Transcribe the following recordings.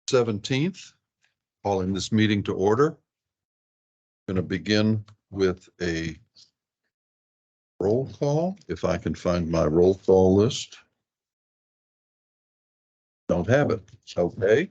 17th, calling this meeting to order. Going to begin with a roll call, if I can find my roll call list. Don't have it. Okay.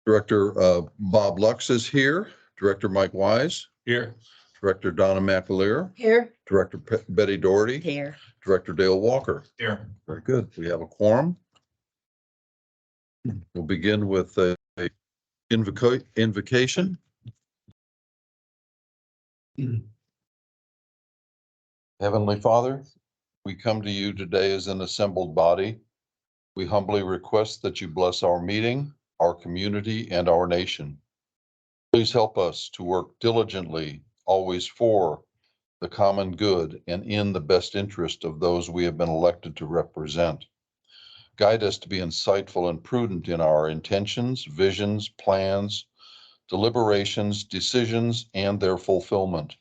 Director Bob Lux is here. Director Mike Wise. Here. Director Donna McAleer. Here. Director Betty Doherty. Here. Director Dale Walker. Here. Very good. We have a quorum. We'll begin with a invocation. Heavenly Father, we come to you today as an assembled body. We humbly request that you bless our meeting, our community, and our nation. Please help us to work diligently, always for the common good and in the best interest of those we have been elected to represent. Guide us to be insightful and prudent in our intentions, visions, plans, deliberations, decisions, and their fulfillment.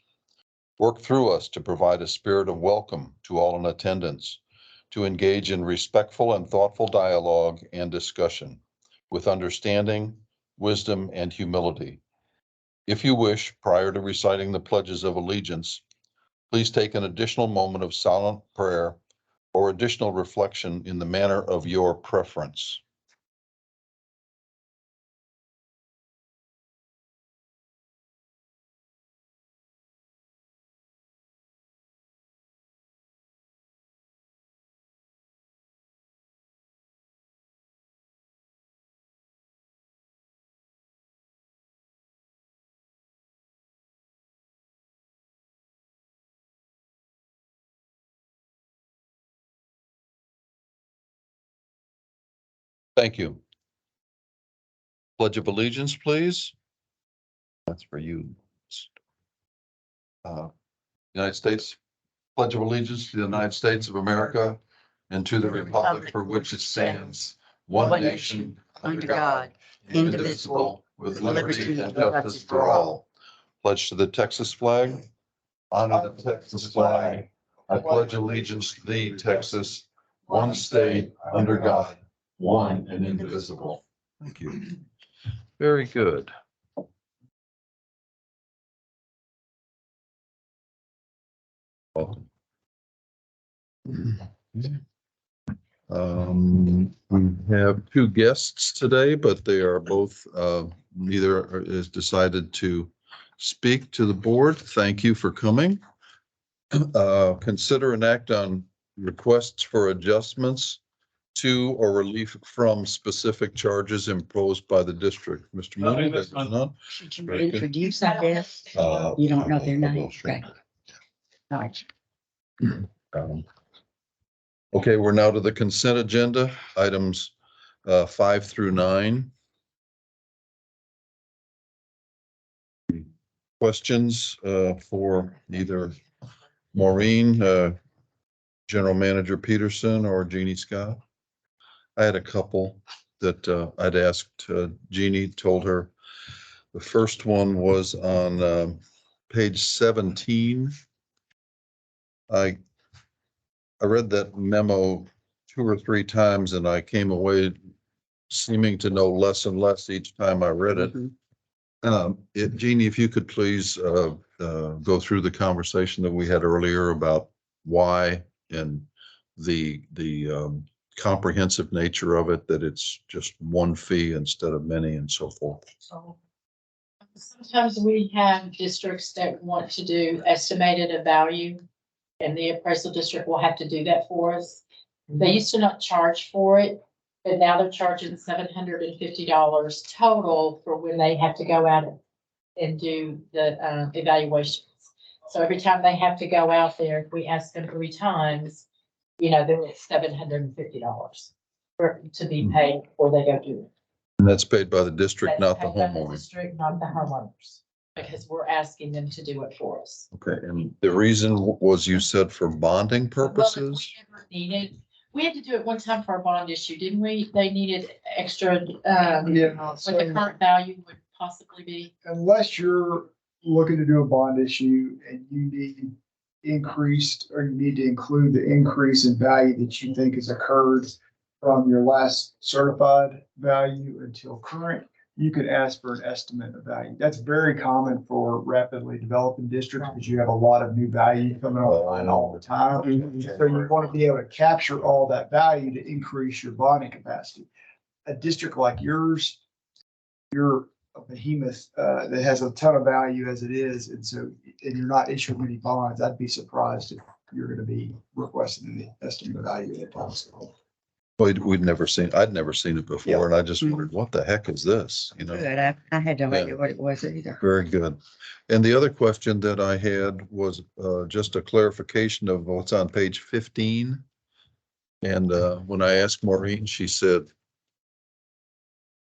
Work through us to provide a spirit of welcome to all in attendance, to engage in respectful and thoughtful dialogue and discussion with understanding, wisdom, and humility. If you wish, prior to reciting the pledges of allegiance, please take an additional moment of silent prayer or additional reflection in the manner of your preference. Thank you. Pledge of allegiance, please. That's for you. United States, Pledge of Allegiance to the United States of America and to the republic for which it stands, one nation, under God, indivisible, with liberty and justice for all. Pledge to the Texas flag. Honor the Texas flag. I pledge allegiance to thee, Texas, one state, under God, one and indivisible. Thank you. Very good. Welcome. We have two guests today, but they are both, neither is decided to speak to the board. Thank you for coming. Consider and act on requests for adjustments to or relief from specific charges imposed by the district. Mr. Mooney, there's none. Should you Very good. introduce, I guess? You don't know their I will name. shortly. Okay. All right. Okay, we're now to the consent agenda, items 5 through 9. Questions for either Maureen, General Manager Peterson, or Jeannie Scott? I had a couple that I'd asked Jeannie, told her. The first one was on page 17. I read that memo 2 or 3 times and I came away seeming to know less and less each time I read it. Jeannie, if you could please go through the conversation that we had earlier about why and the comprehensive nature of it, that it's just one fee instead of many and so forth. So sometimes we have districts that want to do estimated a value, and the appraisal district will have to do that for us. They used to not charge for it, but now they're charging $750 total for when they have to go out and do the evaluations. So every time they have to go out there, if we ask them 3 times, then it's $750 to be paid before they go do it. And that's paid by the district, not the That's paid by homeowner. District, not the homeowners, because we're asking them to do it for us. Okay, and the reason was, you said, for bonding purposes? Well, if we ever needed, we had to do it one time for a bond issue, didn't we? They needed extra, Yeah, what so the current value would possibly be. unless you're looking to do a bond issue and you need increased, or you need to include the increase in value that you think has occurred from your last certified value until current, you could ask for an estimate of value. That's very common for rapidly developing districts because you have a lot of new value coming online all the time. So you want to be able to capture all that value to increase your bonding capacity. A district like yours, you're a behemoth that has a ton of value as it is, and you're not issuing any bonds. I'd be surprised if you're going to be requesting the estimate of value at possible. I'd never seen it before, and I just wondered, what the heck is this? You know, Good. I had no idea what it was either. very good. And the other question that I had was just a clarification of what's on page 15. And when I asked Maureen, she said,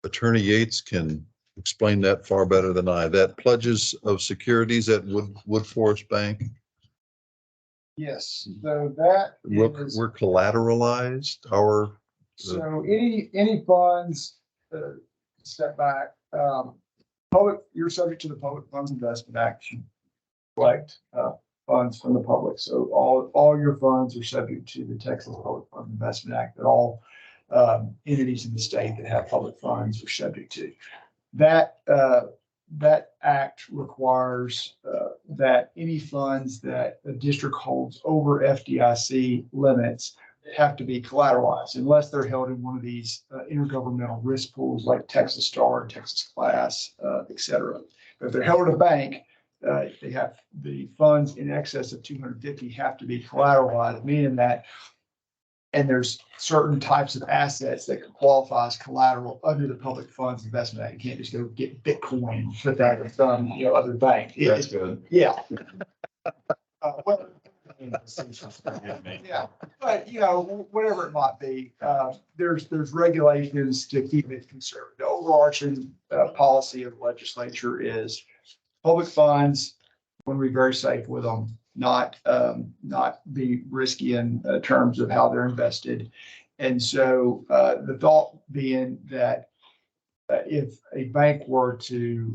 Attorney Yates can explain that far better than I. That pledges of securities at Wood Forest Bank, Yes, so that is, we're collateralized, our, so any funds, step back, public, you're subject to the Public Funds Investment Act. You collect, funds from the public. So all your funds are subject to the Texas Public Funds Investment Act that all, entities in the state that have public funds are subject to. That act requires that any funds that a district holds over FDIC limits have to be collateralized unless they're held in one of these intergovernmental risk pools like Texas Star, Texas Class, et cetera. But if they're held at a bank, they have the funds in excess of 250 have to be collateralized, meaning that, and there's certain types of assets that can qualify as collateral under the Public Funds Investment Act. You can't just go get Bitcoin and put that in some, other bank. that's good. Yeah. Well, yeah, but whatever it might be, there's regulations to keep it conservative. The overarching policy of the legislature is public funds, want to be very safe with them, not be risky in terms of how they're invested. And so the thought being that if a bank were to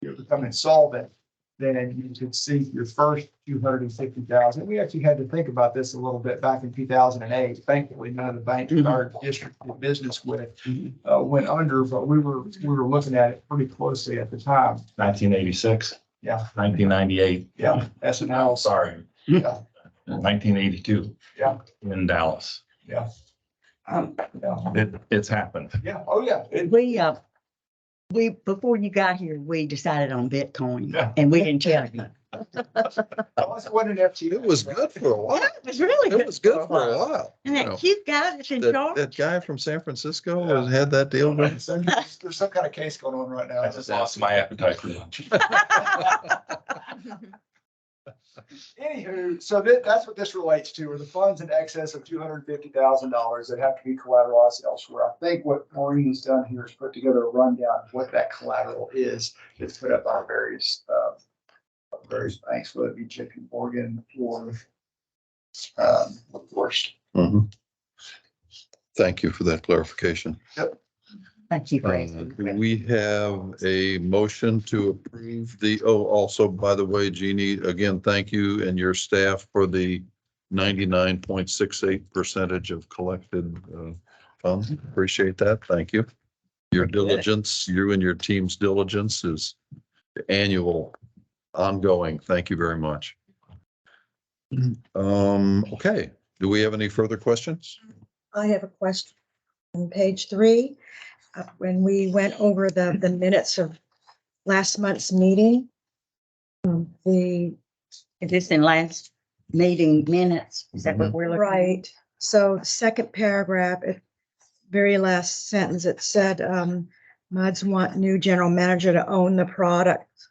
become insolvent, then you could seek your first 250,000. We actually had to think about this a little bit back in 2008. Thankfully, none of the banks in our district did business with went under, but we were looking at it pretty closely at the time. 1986. Yeah. 1998. Yeah, SNL. Sorry. Yeah. 1982. Yeah. In Dallas. Yeah. It's happened. Yeah. Oh, yeah. We before you got here, we decided on Bitcoin, Yeah. and we didn't tell you. Wasn't an FT. It was good for a while. It was really It was good for a while. And you that know. cute guy that's in That, charge. that guy from San Francisco had that deal. There's some kind of case going on right now. I just lost my appetite for lunch. Anywho, so that's what this relates to, are the funds in excess of $250,000 that have to be collateralized elsewhere. I think what Maureen has done here is put together a rundown of what that collateral is. It's put up by various banks, whether it be JP Morgan or of course. Mhm. Thank you for that clarification. Thank you, Grace. We have a motion to approve also, by the way, Jeannie, again, thank you and your staff for the 99.68% of collected funds. Appreciate that. Thank you. Your diligence, you and your team's diligence is annual, ongoing. Thank you very much. Okay. Do we have any further questions? I have a question. On page 3, when we went over the minutes of last month's meeting, Is this in last meeting minutes? Is that what we're looking at? right, so second paragraph, very last sentence, it said, MUDs want new general manager to own the projects,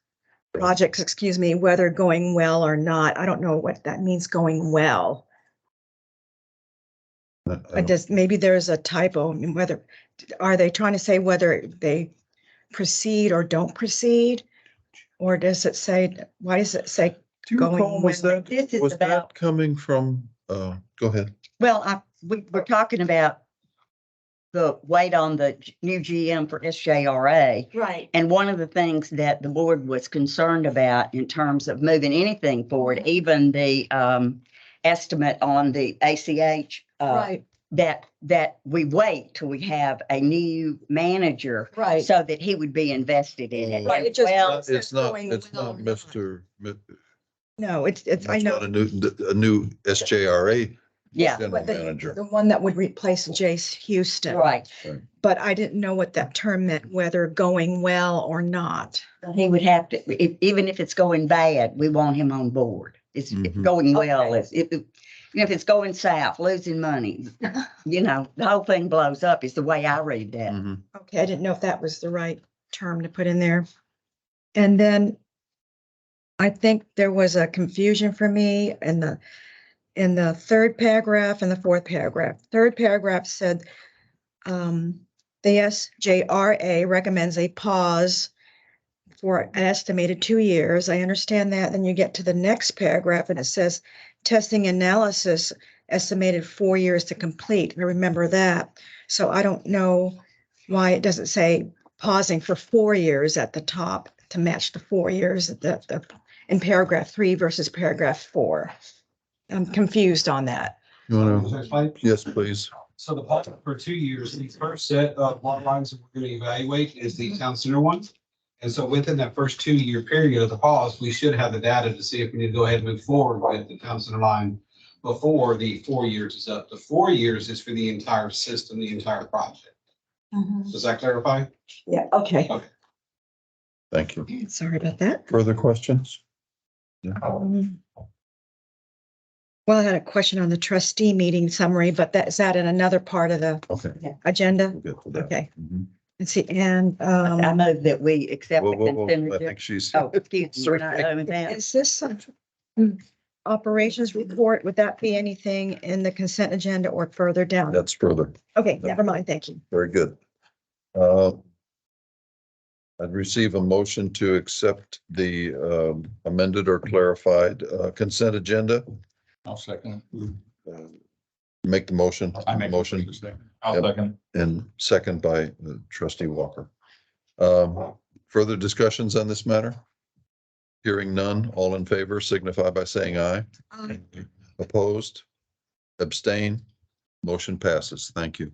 whether going well or not. I don't know what that means, going well. Maybe there's a typo. I mean, are they trying to say whether they proceed or don't proceed? Or does it say, why does it say Do you going recall, was well? This is that about, coming from, go ahead. well, we're talking about wait on the new GM for SJRA. Right. And one of the things that the board was concerned about in terms of moving anything forward, even the estimate on the ACH, Right, that we wait till we have a new manager right. so that he would be invested in it. Right, it just- Well, It's not, going it's well not or not. Mr. No, it's, I It's know. not a new SJRA yeah, general But the manager. one that would replace Jace Houston. right. But I didn't know what that term meant, whether going well or not. He would have to, even if it's going bad, we want him on board. It's Mhm. going well. Okay. If it's going south, losing money, the whole thing blows up is the way I read that. Mhm. Okay, I didn't know if that was the right term to put in there. And then I think there was a confusion for me in the third paragraph and the fourth paragraph. Third paragraph said, the SJRA recommends a pause for an estimated 2 years. I understand that. Then you get to the next paragraph and it says testing analysis estimated 4 years to complete. I remember that. So I don't know why it doesn't say pausing for 4 years at the top to match the 4 years in paragraph 3 versus paragraph 4. I'm confused on that. You wanna- Yes, please. So the pause for 2 years, the first set of lot lines that we're going to evaluate is the town center one. And so within that first 2 year period of the pause, we should have the data to see if we need to go ahead and move forward with the town center line before the 4 years is up. The 4 years is for the entire system, the entire project. Does that clarify? Yeah, okay. Thank you. Sorry about that. Further questions? Well, I had a question on the trustee meeting summary, but is that in another part of the Okay. agenda? We'll get to that. Okay, Mhm. let's see, and, I move that we accept Whoa, the whoa, whoa. consent I agenda. think she's. Oh, excuse me. we're not Sorry. doing that. is this some operations report? Would that be anything in the consent agenda or further down? That's further. Okay, never mind, thank you. Very good. I'd receive a motion to accept the amended or clarified consent agenda. I'll second. Make the motion. I make Motion I'll Yep. second. and second by trustee Walker. Further discussions on this matter? Hearing none, all in favor signify by saying aye. Opposed? Abstain? Motion passes. Thank you.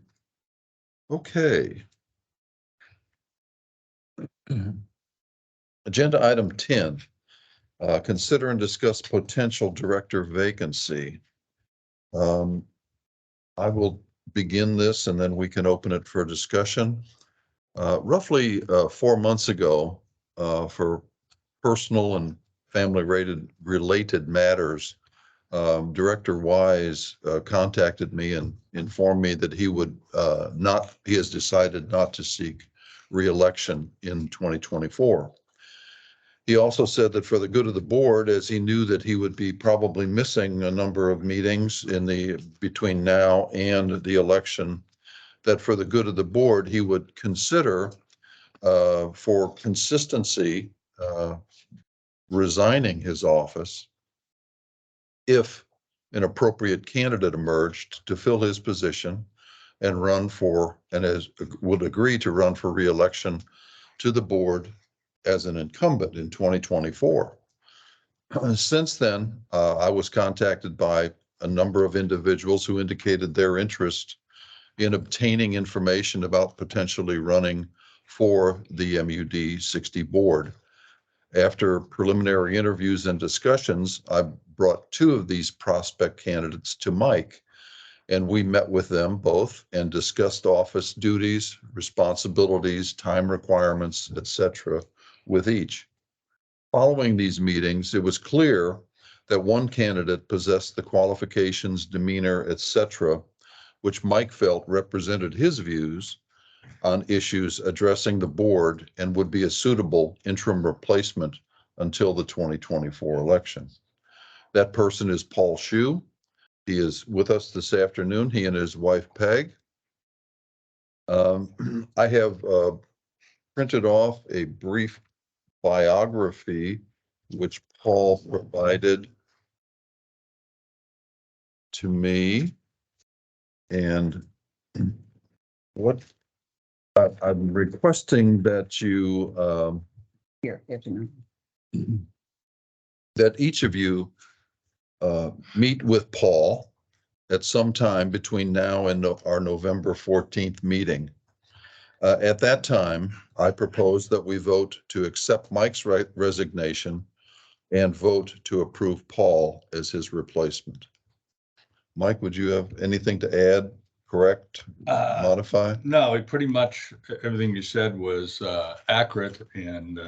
Okay. Agenda item 10, consider and discuss potential director vacancy. I will begin this and then we can open it for discussion. Roughly 4 months ago, for personal and family related matters, Director Wise contacted me and informed me that he has decided not to seek re-election in 2024. He also said that for the good of the board, as he knew that he would be probably missing a number of meetings between now and the election, that for the good of the board, he would consider for consistency resigning his office if an appropriate candidate emerged to fill his position and would agree to run for re-election to the board as an incumbent in 2024. Since then, I was contacted by a number of individuals who indicated their interest in obtaining information about potentially running for the MUD 60 board. After preliminary interviews and discussions, I brought 2 of these prospect candidates to Mike, and we met with them both and discussed office duties, responsibilities, time requirements, etc. with each. Following these meetings, it was clear that one candidate possessed the qualifications, demeanor, etc., which Mike felt represented his views on issues addressing the board and would be a suitable interim replacement until the 2024 election. That person is Paul Shue. He is with us this afternoon, he and his wife Peg. I have printed off a brief biography which Paul provided to me. And What, I'm requesting that you, Here, here's your number. that each of you meet with Paul at some time between now and our November 14th meeting. At that time, I propose that we vote to accept Mike's resignation and vote to approve Paul as his replacement. Mike, would you have anything to add, correct, modify? No, pretty much everything you said was accurate, and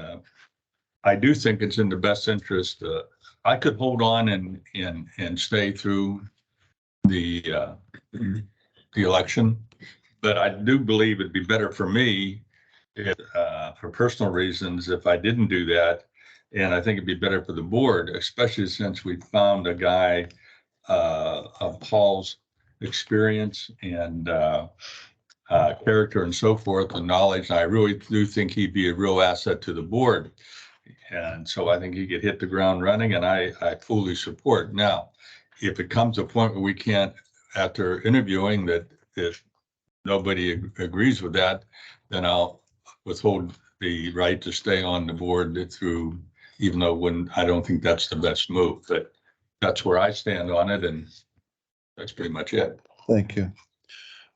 I do think it's in the best interest. I could hold on and stay through the election, but I do believe it'd be better for me for personal reasons if I didn't do that. And I think it'd be better for the board, especially since we found a guy of Paul's experience and character and so forth, and knowledge. And I really do think he'd be a real asset to the board. And so I think he could hit the ground running, and I fully support. Now, if it comes to a point where we can't, after interviewing, that if nobody agrees with that, then I'll withhold the right to stay on the board through, even though I don't think that's the best move, but that's where I stand on it, and that's pretty much it. Thank you.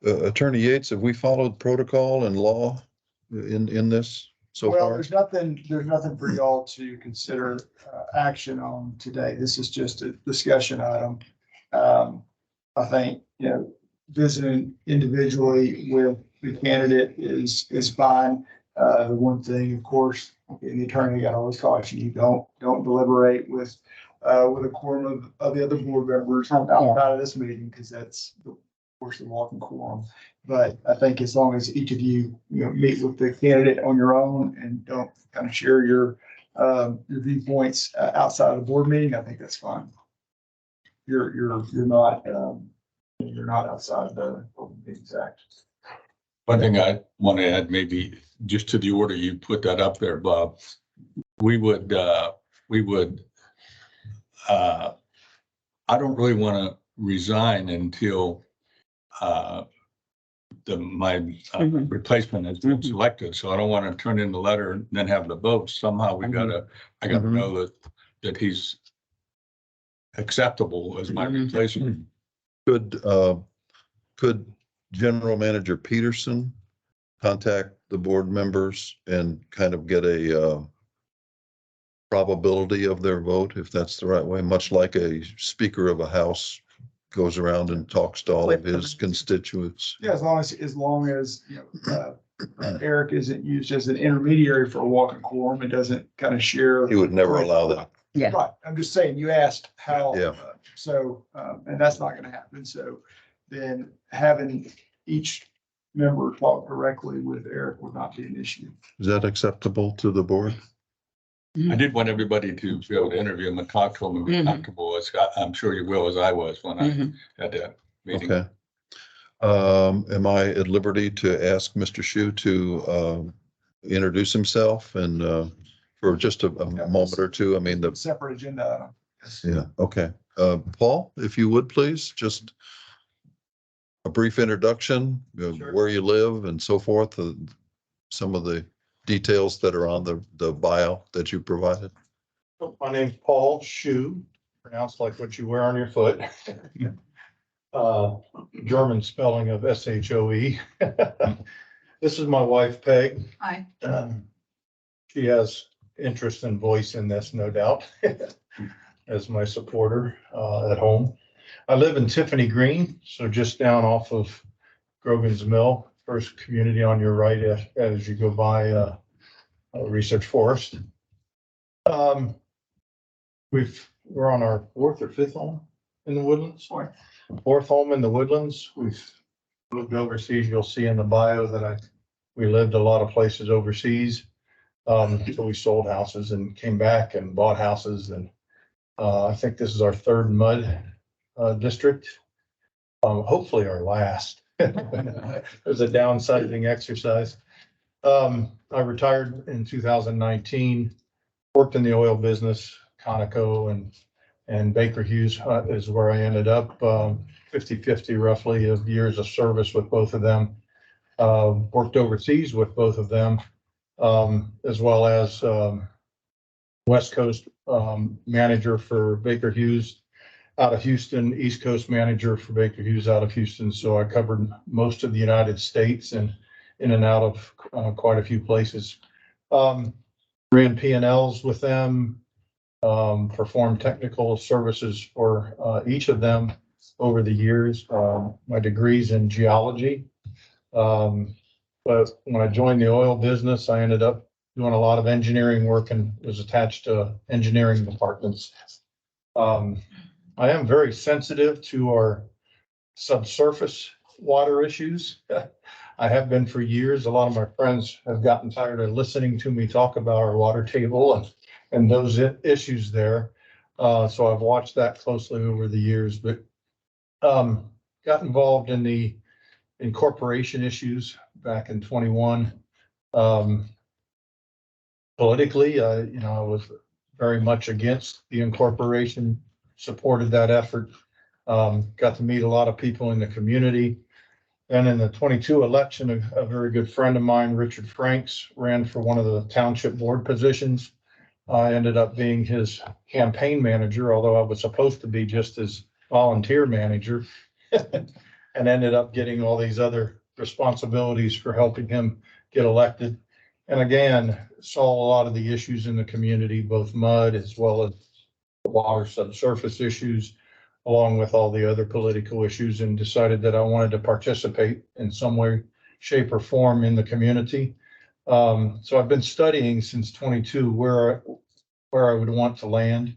Attorney Yates, have we followed protocol and law in this so Well, far? there's nothing for y'all to consider action on today. This is just a discussion item. I think, visiting individually with the candidate is fine. The one thing, of course, the attorney got always caution you, don't deliberate with a quorum of the other board members outside of this meeting, because that's of course the walking quorum. But I think as long as each of you, meet with the candidate on your own and don't kind of share your viewpoints outside of the board meeting, I think that's fine. You're not outside the Open Meetings Act. One thing I want to add, maybe just to the order you put that up there, Bob, we would, I don't really want to resign until my replacement has been selected. So I don't want to turn in the letter and then have the vote. Somehow I gotta know that he's acceptable as my replacement. Could General Manager Peterson contact the board members and kind of get a probability of their vote, if that's the right way, much like a Speaker of a House goes around and talks to all of his constituents? Yeah, as long as Eric isn't used as an intermediary for a walking quorum, it doesn't kind of share. He would never allow that. Yeah. Right, I'm just saying, you asked how. Yeah. And that's not gonna happen, so then having each member talk directly with Eric would not be an issue. Is that acceptable to the board? I did want everybody to be able to interview him and talk to him and be comfortable, as I'm sure you will, as I was when I had that meeting. Okay. Am I at liberty to ask Mr. Shu to introduce himself and for just a moment or two? I mean, Separate agenda item. yeah, okay. Paul, if you would, please, just a brief introduction, Sure. where you live and so forth, some of the details that are on the bio that you provided. My name's Paul Shu, pronounced like what you wear on your foot. German spelling of S-H-O-E. This is my wife, Peg. Hi. She has interest and voice in this, no doubt, as my supporter at home. I live in Tiffany Green, so just down off of Grogan's Mill, first community on your right as you go by Research Forest. We're on our fourth or fifth home in the Woodlands. Fourth home in the Woodlands. We've moved overseas. You'll see in the bio that we lived a lot of places overseas. So we sold houses and came back and bought houses, and I think this is our third mud district. Hopefully our last. It was a downsizing exercise. I retired in 2019, worked in the oil business, Conoco and Baker Hughes is where I ended up, 50-50 roughly of years of service with both of them. worked overseas with both of them, as well as West Coast manager for Baker Hughes out of Houston, East Coast manager for Baker Hughes out of Houston. So I covered most of the United States and in and out of quite a few places. Ran P&Ls with them, performed technical services for each of them over the years. My degree's in geology. But when I joined the oil business, I ended up doing a lot of engineering work and was attached to engineering departments. I am very sensitive to our subsurface water issues. I have been for years. A lot of my friends have gotten tired of listening to me talk about our water table and those issues there. So I've watched that closely over the years, but got involved in the incorporation issues back in 21. Politically, I was very much against the incorporation, supported that effort. Got to meet a lot of people in the community. And in the 22 election, a very good friend of mine, Richard Franks, ran for one of the township board positions. I ended up being his campaign manager, although I was supposed to be just his volunteer manager, and ended up getting all these other responsibilities for helping him get elected. And again, saw a lot of the issues in the community, both mud as well as water subsurface issues, along with all the other political issues, and decided that I wanted to participate in some way, shape, or form in the community. So I've been studying since 22 where I would want to land.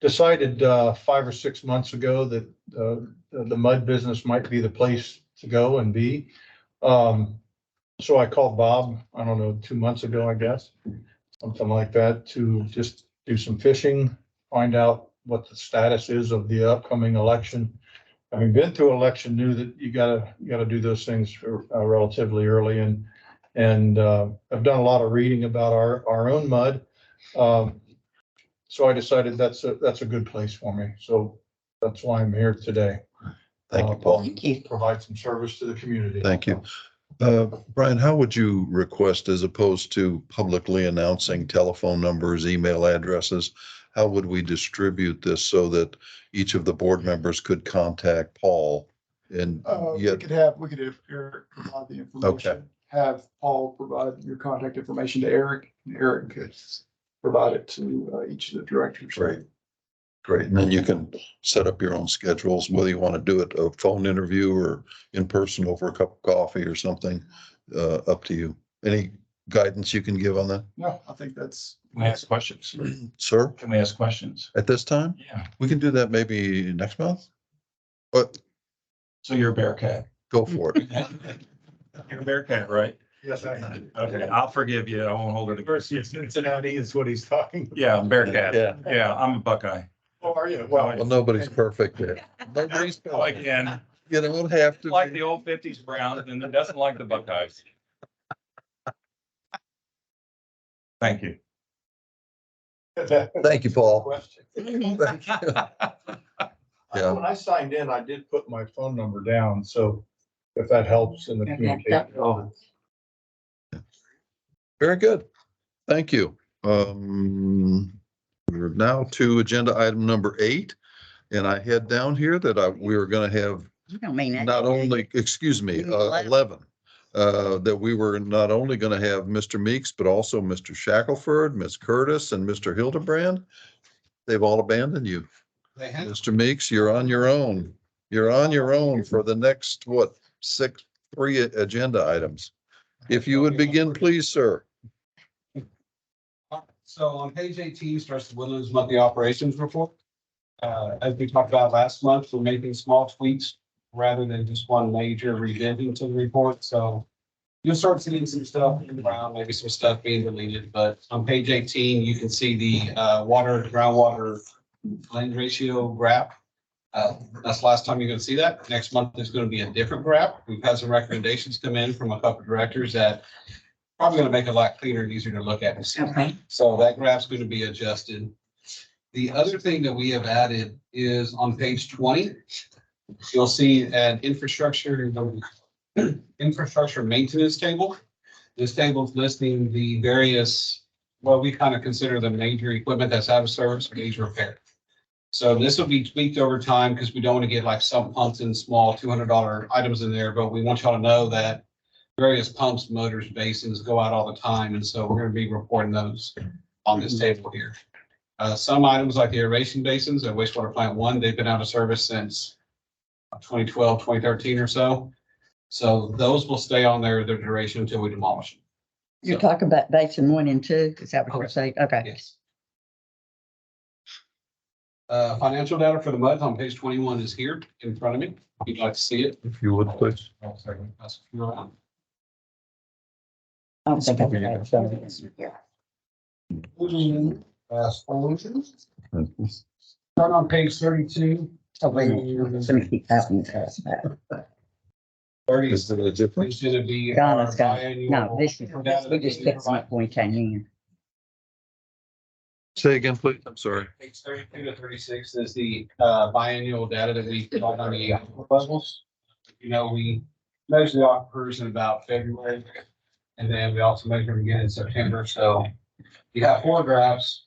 Decided 5 or 6 months ago that the mud business might be the place to go and be. So I called Bob, I don't know, 2 months ago, I guess, something like that, to just do some fishing, find out what the status is of the upcoming election. Having been through election, knew that you gotta do those things relatively early, and I've done a lot of reading about our own mud. So I decided that's a good place for me. So that's why I'm here today. Thank you, Paul. Thank you. Provide some service to the community. Thank you. Brian, how would you request, as opposed to publicly announcing telephone numbers, email addresses, how would we distribute this so that each of the board members could contact Paul? And We yet, could have Eric provide the information, have Paul provide your contact information to Eric, and Eric could provide it to each of the directors. Great. Great. And then you can set up your own schedules, whether you want to do it a phone interview or in person over a cup of coffee or something, up to you. Any guidance you can give on that, No, I think that's. Can we ask questions? sir? Can we ask questions? At this time? Yeah. We can do that maybe next month? But So you're a Bearcat. go for it. You're a Bearcat, right? Yes, I am. Okay, I'll forgive you. I won't hold it against you. Cincinnati is what he's talking about. Yeah, I'm Bearcat. Yeah. Yeah, I'm a Buckeye. Oh, are you? Well, nobody's perfect there. Nobody's Like, perfect. and You don't have to. like be. the old 50s Browns and doesn't like the Buckeyes. Thank you. Thank you, Paul. Question. Thank you. Yeah. When I signed in, I did put my phone number down, so if that helps in the communication. Very good. Thank you. We're now to agenda item number 8. And I had down here that we were going to have You don't mean that. not only, excuse me, You mean 11. 11. That we were not only going to have Mr. Meeks, but also Mr. Shackelford, Ms. Curtis, and Mr. Hildebrand. They've all abandoned you. They have. Mr. Meeks, you're on your own. You're on your own for the next, 3 agenda items. If you would begin, please, sir. So on page 18 starts the Woodlands monthly operations report. As we talked about last month, we're making small tweaks rather than just one major revision to the report. So you'll start seeing some stuff in the ground, maybe some stuff being deleted, but on page 18, you can see the groundwater blend ratio graph. That's the last time you're going to see that. Next month, there's going to be a different graph. We've had some recommendations come in from a couple of directors that probably going to make it a lot cleaner and easier to look at. Okay. So that graph's going to be adjusted. The other thing that we have added is on page 20, you'll see an infrastructure infrastructure maintenance table. This table is listing the various, well, we kind of consider the major equipment that's out of service or needs repair. So this will be tweaked over time because we don't want to get like some pumps and small $200 items in there, but we want y'all to know that various pumps, motors, basins go out all the time. And so we're going to be reporting those on this table here. Some items like the aeration basins at wastewater plant 1, they've been out of service since 2012, 2013 or so. So those will stay on there their duration until we demolish them. You're talking about basin 1 and 2, is that what you're saying? Okay. Yes. Financial data for the MUD on page 21 is here in front of me. If you'd like to see it. If you would, please. That's if you're around. I don't think I have some of this here. Start on page 32. Oh, wait, let me keep that one first. 30 Is there a difference? is going to be. Donna's our got, biannual no, this is, data we that just we fixed provide. it when we came in. Say again, please. I'm sorry. Page 32 to 36 is the biannual data that we provide on the aquifer levels. You know, we measure the aquifers in about February, and then we also measure them again in September. So you have 4 graphs,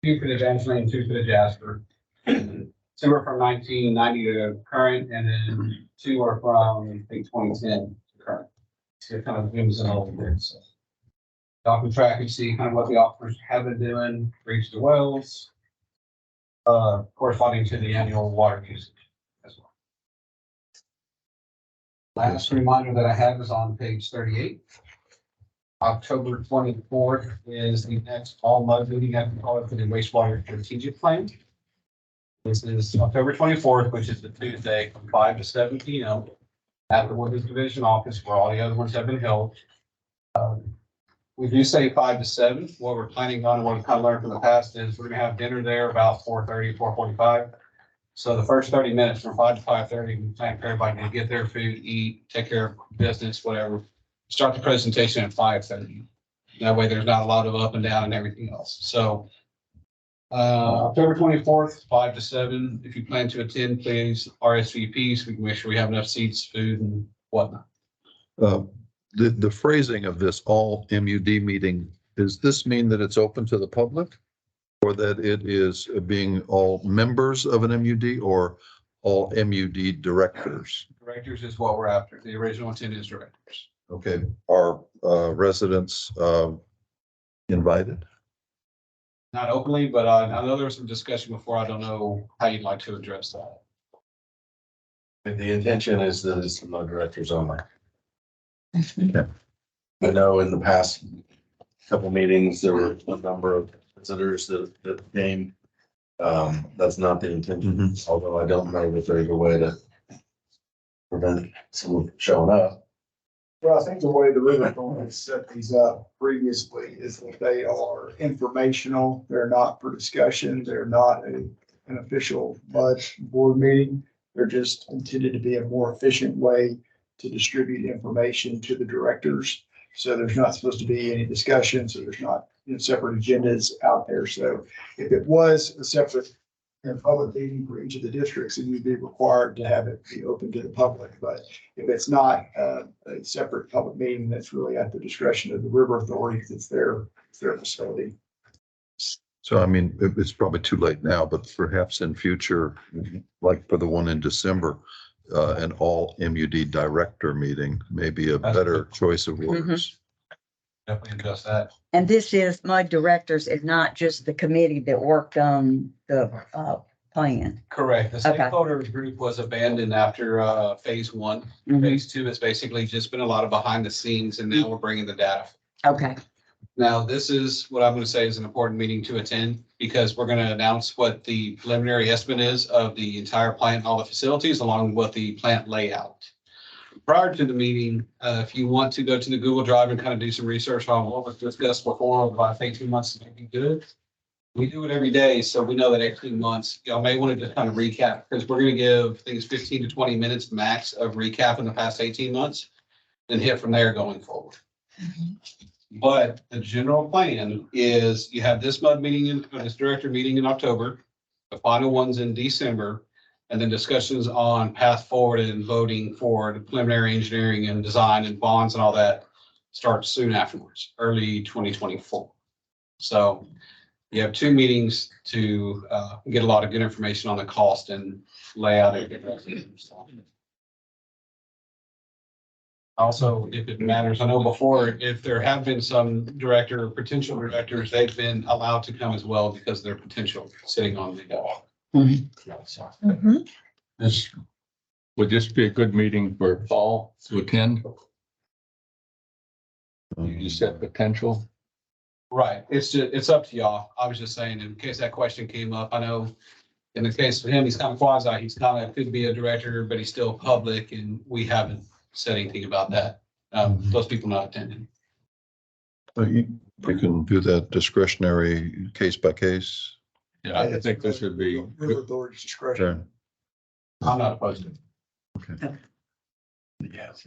2 for the Evangeline, 2 for the Jasper. 2 are from 1990 to current, and then 2 are from, I think, 2010 to current. So it kind of zooms in a little bit, so. Y'all can track and see kind of what the aquifers have been doing for each of the wells. Corresponding to the annual water usage as well. Last reminder that I have is on page 38. October 24th is the next all mud meeting at the wastewater strategic plan. This is October 24th, which is the Tuesday from 5 to 7 p.m. at the Woodlands Division office where all the other ones have been held. We do say 5 to 7. What we're planning on and what we've kind of learned from the past is we're going to have dinner there about 4:30, 4:45. So the first 30 minutes from 5 to 5:30, we plan for everybody to get their food, eat, take care of business, whatever. Start the presentation at 5:30. That way there's not a lot of up and down and everything else. So October 24th, 5 to 7. If you plan to attend, please RSVP so we can make sure we have enough seats, food and whatnot. The phrasing of this all MUD meeting, does this mean that it's open to the public? Or that it is being all members of an MUD or all MUD directors? Directors is what we're after. The original intent is directors. Okay, are residents invited? Not openly, but I know there was some discussion before. I don't know how you'd like to address that. The intention is that it's no directors only. I know in the past couple meetings, there were a number of visitors that came. That's not the intention, although I don't know if there's a way to prevent someone from showing up. Well, I think the way the Riverthorne has set these up previously is that they are informational. They're not for discussion. They're not an official MUD board meeting. They're just intended to be a more efficient way to distribute information to the directors. So there's not supposed to be any discussion. So there's not separate agendas out there. So if it was a separate public meeting for each of the districts, then you'd be required to have it be open to the public. But if it's not a separate public meeting, that's really at the discretion of the river authorities. It's their facility. So, I mean, it's probably too late now, but perhaps in future, like for the one in December, an all MUD director meeting may be a better choice of words. Definitely address that. And this is, my directors is not just the committee that worked on the plan. Correct. The Okay. stakeholder group was abandoned after phase 1. Mhm. Phase 2 has basically just been a lot of behind the scenes, and now we're bringing the data. Okay, Now, this is what I'm going to say is an important meeting to attend because we're going to announce what the preliminary estimate is of the entire plant and all the facilities along with the plant layout. Prior to the meeting, if you want to go to the Google Drive and kind of do some research on what was discussed before, about 18 months may be good. We do it every day, so we know that 18 months, y'all may want to just kind of recap because we're going to give things 15 to 20 minutes max of recap in the past 18 months and hit from there going forward. But the general plan is you have this MUD meeting, this director meeting in October, the final one's in December, And then discussions on path forward and voting for the preliminary engineering and design and bonds and all that starts soon afterwards, early 2024. So you have 2 meetings to get a lot of good information on the cost and layout. Also, if it matters, I know before, if there have been some director or potential directors, they've been allowed to come as well because of their potential sitting on the. Mhm. This, would this be a good meeting for Paul to attend? You said potential. Right, it's up to y'all. I was just saying, in case that question came up, I know in the case of him, he's kind of quasi, he's kind of, could be a director, but he's still public, and we haven't said anything about that. Those people not attending. We can do that discretionary case by case. Yeah, I think this would be. Authority's discretion. Sure. I'm not opposed to it. Okay. Yes.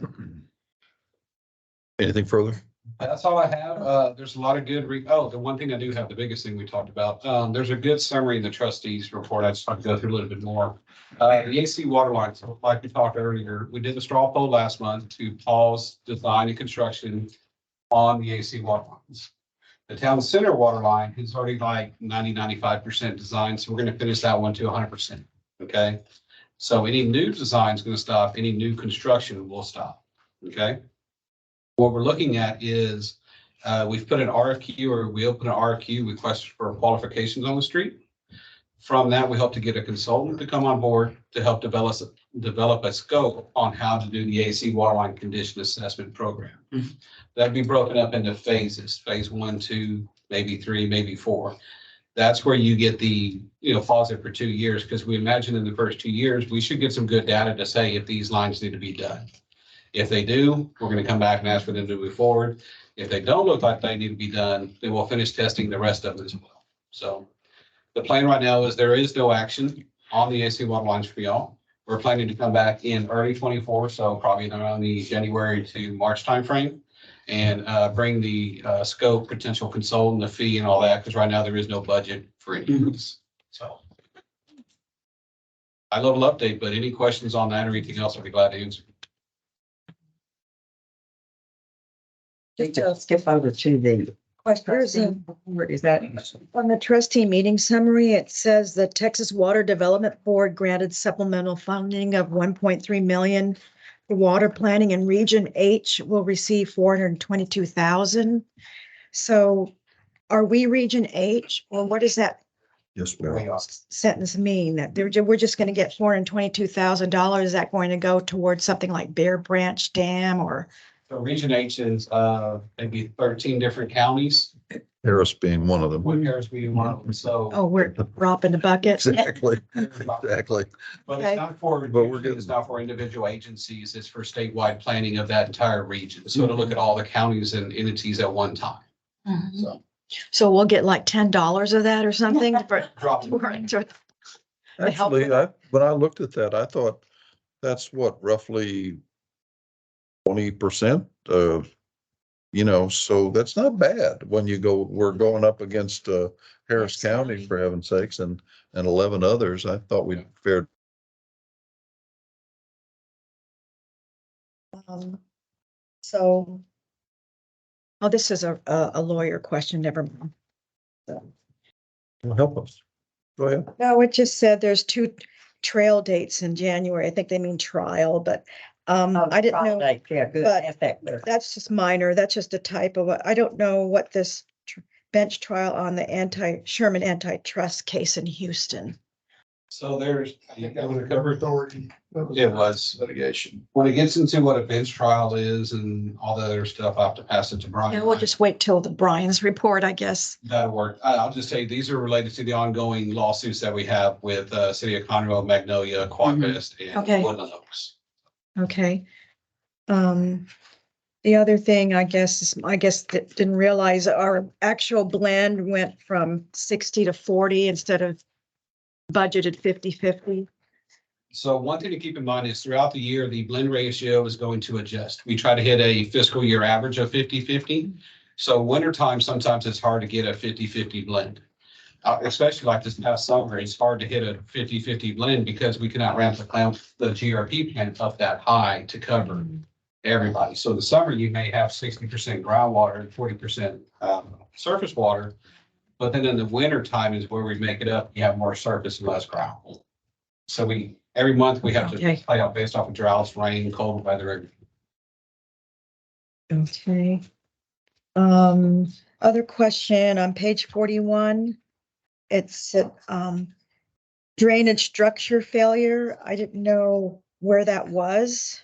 Anything further? That's all I have. There's a lot of good, the one thing I do have, the biggest thing we talked about, there's a good summary in the trustees report. I just want to go through a little bit more. The AC water lines, like we talked earlier, we did the straw poll last month to pause design and construction on the AC water lines. The town center water line is already like 95% designed, so we're going to finish that one to 100%. Okay. So any new design is going to stop, any new construction will stop. Okay. What we're looking at is we've put an RFQ, or we open an RFQ request for qualifications on the street. From that, we hope to get a consultant to come on board to help develop a scope on how to do the AC waterline condition assessment program. That'd be broken up into phases, phase 1, 2, maybe 3, maybe 4. That's where you get the, pause it for 2 years, because we imagine in the first 2 years, we should get some good data to say if these lines need to be done. If they do, we're going to come back and ask for them to move forward. If they don't look like they need to be done, then we'll finish testing the rest of them as well. So the plan right now is there is no action on the AC water lines for y'all. We're planning to come back in early 24, so probably around the January to March timeframe, and bring the scope, potential consultant, the fee and all that, because right now there is no budget for any of this. So high level update, but any questions on that or anything else, I'll be glad to answer. Just to skip over to the Here's a- report, is that? On the trustee meeting summary, it says the Texas Water Development Board granted supplemental funding of 1.3 million for water planning, and Region H will receive 422,000. So are we Region H, or what does that Yes, ma'am. sentence mean? That we're just going to get $422,000? Is that going to go towards something like Bear Branch Dam or? So Region H is maybe 13 different counties, Harris being one of them. with Harris being one of them, so. Oh, we're dropping the bucket. Exactly, exactly. But Okay. it's not for, But we're getting- it's not for individual agencies, it's for statewide planning of that entire region. So to look at all the counties and entities at one time. So So we'll get like $10 of that or something for. drop it. The help Actually, with when I looked at that, I thought that's what, roughly 20% of, so that's not bad when we're going up against Harris County, for heaven's sakes, and 11 others. I thought we'd fared. So, oh, this is a lawyer question, never mind. So, Help us. Go ahead. no, it just said there's 2 trail dates in January. I think they mean trial, but I didn't know. Yeah, good. but- Have that clear. That's just minor. That's just a typo. I don't know what this bench trial on the Sherman antitrust case in Houston. So there's. Authority. It was. Litigation. When it gets into what a bench trial is and all the other stuff, I have to pass it to Brian. Yeah, we'll just wait till the Brian's report, I guess. That'll work. I'll just say these are related to the ongoing lawsuits that we have with City of Conroe, Magnolia, Quadvest, and Okay. Woodland Oaks. Okay. The other thing, I guess didn't realize our actual blend went from 60 to 40 instead of budgeted 50-50. So one thing to keep in mind is throughout the year, the blend ratio is going to adjust. We try to hit a fiscal year average of 50-50. So wintertime, sometimes it's hard to get a 50-50 blend. especially like this past summer, it's hard to hit a 50-50 blend because we cannot ramp the GRP plant up that high to cover everybody. So the summer, you may have 60% groundwater and 40% surface water. But then in the winter time is where we make it up. You have more surface and less ground. So every month we have to Okay. play out based off of droughts, rain, cold weather. Okay. Other question on page 41. It said, drainage structure failure. I didn't know where that was.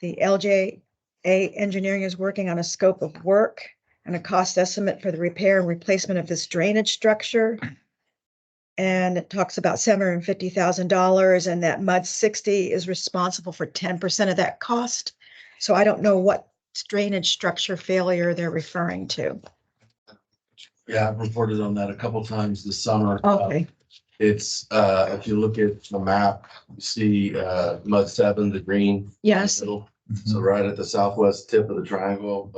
The LJA Engineering is working on a scope of work and a cost estimate for the repair and replacement of this drainage structure. And it talks about $750,000 and that MUD 60 is responsible for 10% of that cost. So I don't know what drainage structure failure they're referring to. Yeah, I've reported on that a couple times this summer. Okay, It's, if you look at the map, you see, MUD 7, the green. yes, middle. So right at the southwest tip of the triangle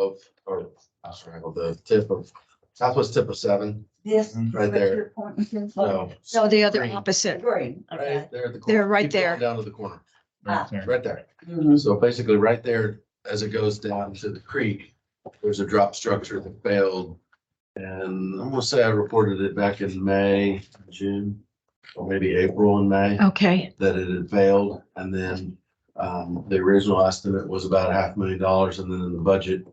or not triangle, the tip of, southwest tip of 7, This. Right there. No. no, the other Green. opposite. Green, okay. right there at the corner. They're right Keep going there. Down to the corner, Ah. right there. Mhm. So basically right there, as it goes down to the creek, there's a drop structure that failed. And I'm gonna say I reported it back in May, June, or maybe April and May, Okay, that it had failed. And then the original estimate was about $500,000. And then in the budget,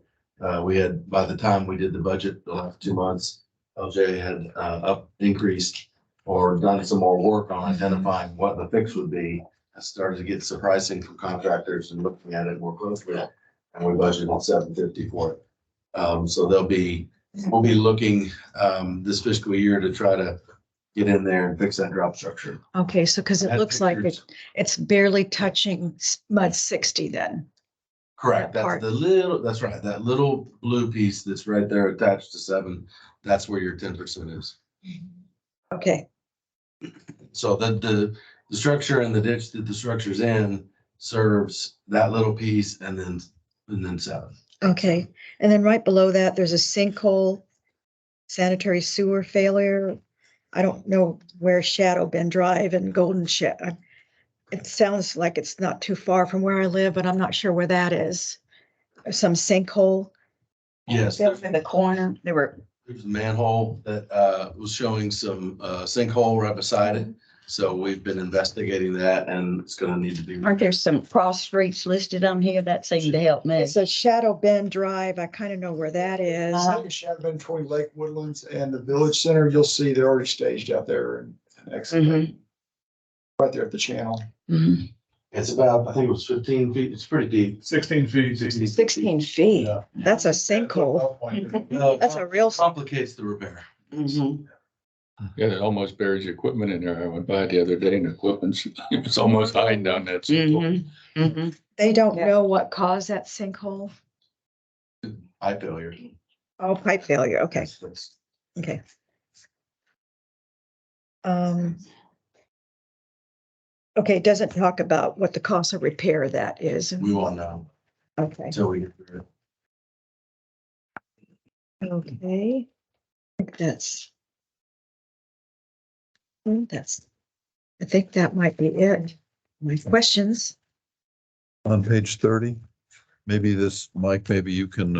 we had, by the time we did the budget the last 2 months, LJ had increased or done some more work on identifying what the fix would be. I started to get some pricing from contractors and looking at it more closely. And we budgeted 750 for it. So we'll be looking this fiscal year to try to get in there and fix that drop structure. okay, so because it Had looks like pictures. it's barely touching MUD 60 then. Correct. that part. That's right. That little blue piece that's right there attached to 7, that's where your 10% is. Okay, So the structure and the ditch that the structure's in serves that little piece and then 7. okay. And then right below that, there's a sinkhole sanitary sewer failure. I don't know where Shadow Bend Drive and Golden Shed. It sounds like it's not too far from where I live, but I'm not sure where that is. There's some sinkhole. Yes, Built in the corner, there were, there's a manhole that was showing some sinkhole right beside it. So we've been investigating that and it's gonna need to be. aren't there some cross streets listed on here? That seemed to help me. It's a Shadow Bend Drive. I kind of know where that is. Shadow Bend between Lake Woodlands and the Village Center, you'll see they're already staged out there and excavated. Right there at the channel. Mhm. It's about, I think it was 15 feet. It's pretty deep. 16 feet. 16 feet. Yeah. That's a sinkhole. That's a real, Complicates the repair. Mhm. Yeah, it almost buries equipment in there. I went by the other day and equipment's, it was almost hiding down that. sinkhole. Mhm. Mhm. they don't Yeah. know what caused that sinkhole. Eye failure. Oh, pipe failure. Okay, That's- okay. Um. Okay, it doesn't talk about what the cost of repair of that is. We won't know Okay, until we get through it. okay. I think I think that might be it. My questions. On page 30, maybe Mike, maybe you can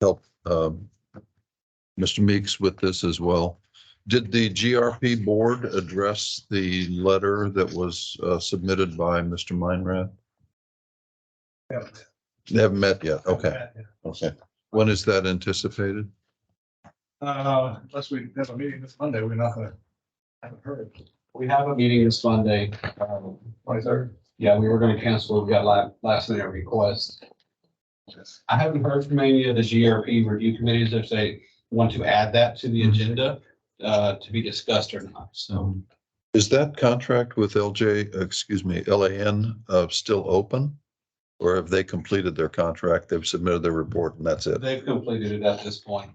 help Mr. Meeks with this as well. Did the GRP board address the letter that was submitted by Mr. Meinrad? They haven't met yet. Okay, okay. When is that anticipated? Unless we have a meeting this Monday, we're not gonna, haven't heard. We have a meeting this Monday. 23rd. Yeah, we were gonna cancel. We got last minute request. I haven't heard from any of the GRP review committees if they want to add that to the agenda to be discussed or not. So Is that contract with LAN still open? Or have they completed their contract? They've submitted their report and that's it? they've completed it at this point.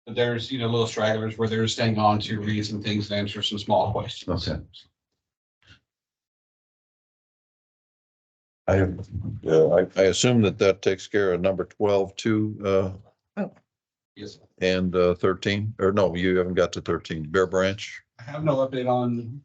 But there's, little stragglers where they're staying on to read some things and answer some small questions. Okay. I assume that takes care of number 12 too, Yes, sir. And 13, or no, you haven't got to 13, Bear Branch I have no update on,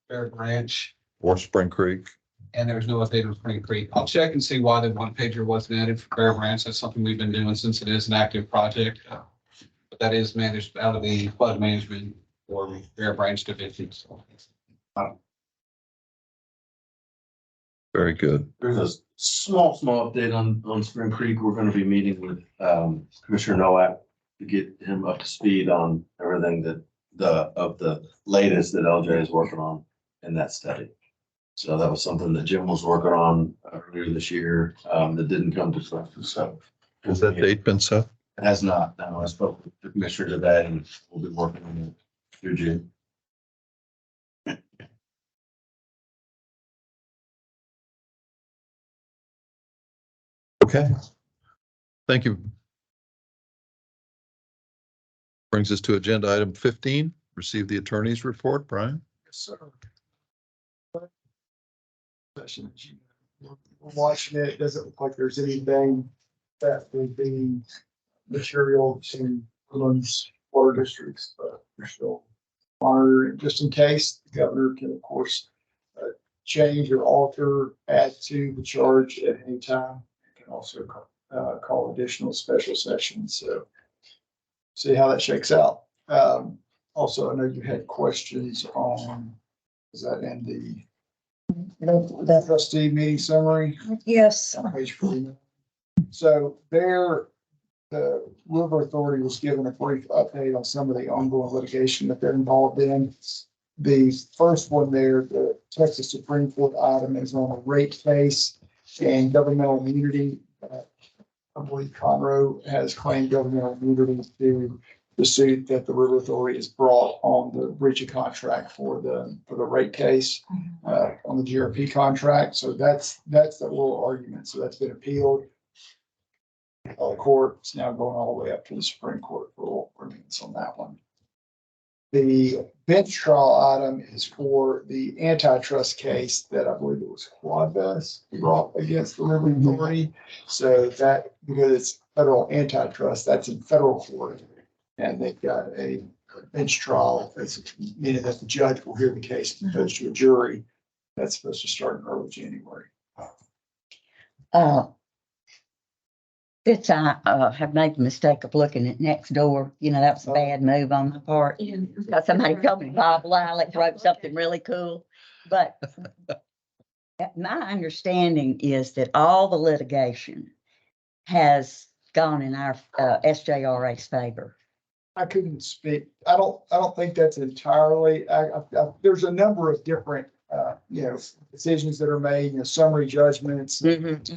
Bear Branch, or Spring Creek. and there's no update on Spring Creek. I'll check and see why the one pager wasn't added for Bear Branch. That's something we've been doing since it is an active project. But that is managed out of the flood management or Bear Branch division. So Very good. There's a small update on Spring Creek. We're gonna be meeting with, Commissioner Nowak to get him up to speed on everything that the latest that LJ is working on in that study. So that was something that Jim was working on earlier this year, that didn't come to fruition, so. Has that date been set? It has not. No, I spoke with the commissioner today and we'll be working on it through June. Okay. Thank you. Brings us to agenda item 15, receive the attorney's report. Brian? Yes, sir. Session, we're watching it. It doesn't look like there's anything that would be material to Woodlands water districts, but we're still monitoring just in case. The governor can, of course, change or alter, add to the charge at any time. It can also call additional special sessions. So see how that shakes out. Also, I know you had questions on, is that in the trustee meeting summary? Yes, Page 49. So there, the River Authority was given a brief update on some of the ongoing litigation that they're involved in. The first one there, the Texas Supreme Court item is on a rate case and governmental immunity. I believe Conroe has claimed governmental immunity to the suit that the River Authority has brought on the breach of contract for the rate case on the GRP contract. So that's the oral argument. So that's been appealed. Court. It's now going all the way up to the Supreme Court for oral arguments on that one. The bench trial item is for the antitrust case that I believe it was Quadvest brought against the River Authority. So that, because it's federal antitrust, that's in federal court. And they've got a bench trial, that's meaning that the judge will hear the case as opposed to a jury. That's supposed to start in early January. Since I have made the mistake of looking at Next Door, you know, that was a bad move on my part. Because somebody told me Bob Lilac wrote something really cool. But my understanding is that all the litigation has gone in our SJRA's favor. I couldn't speak. I don't think that's entirely, there's a number of different, decisions that are made, summary judgments.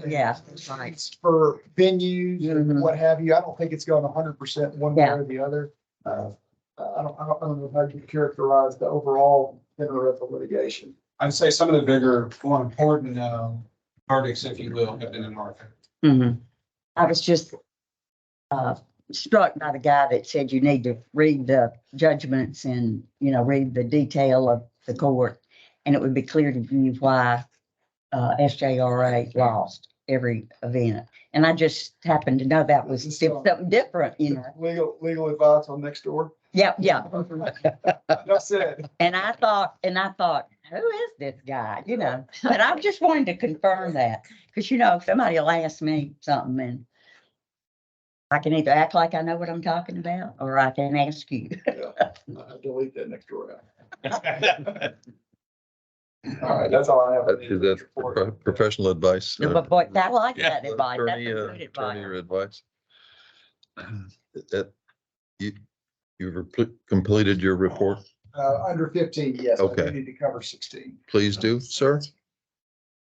Yeah, right. For venues and Mhm. what have you. I don't think it's going 100% one way or the other. I don't know how you characterize the overall tenor of the litigation. I'd say some of the bigger, more important, verdicts, if you will, have been in our favor. Mhm. I was just struck by the guy that said you need to read the judgments and, read the detail of the court. And it would be clear to you why SJRA lost every event. And I just happened to know that was something different, Legal advice on Next Door. Yeah. Enough said. And I thought, who is this guy? But I just wanted to confirm that because, somebody will ask me something and I can either act like I know what I'm talking about or I can ask you. Yeah, I delete that Next Door. All right, that's all I have. Is that professional advice? But boy, I like Yeah. that advice. That's Attorney, good attorney advice. advice. You've completed your report. Under 15, yes. I do Okay. need to cover 16. Please do, sir.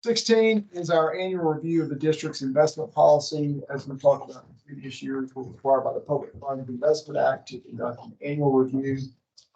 16 is our annual review of the district's investment policy. As we talked about in previous years, we're required by the Public Fund Investment Act to conduct an annual review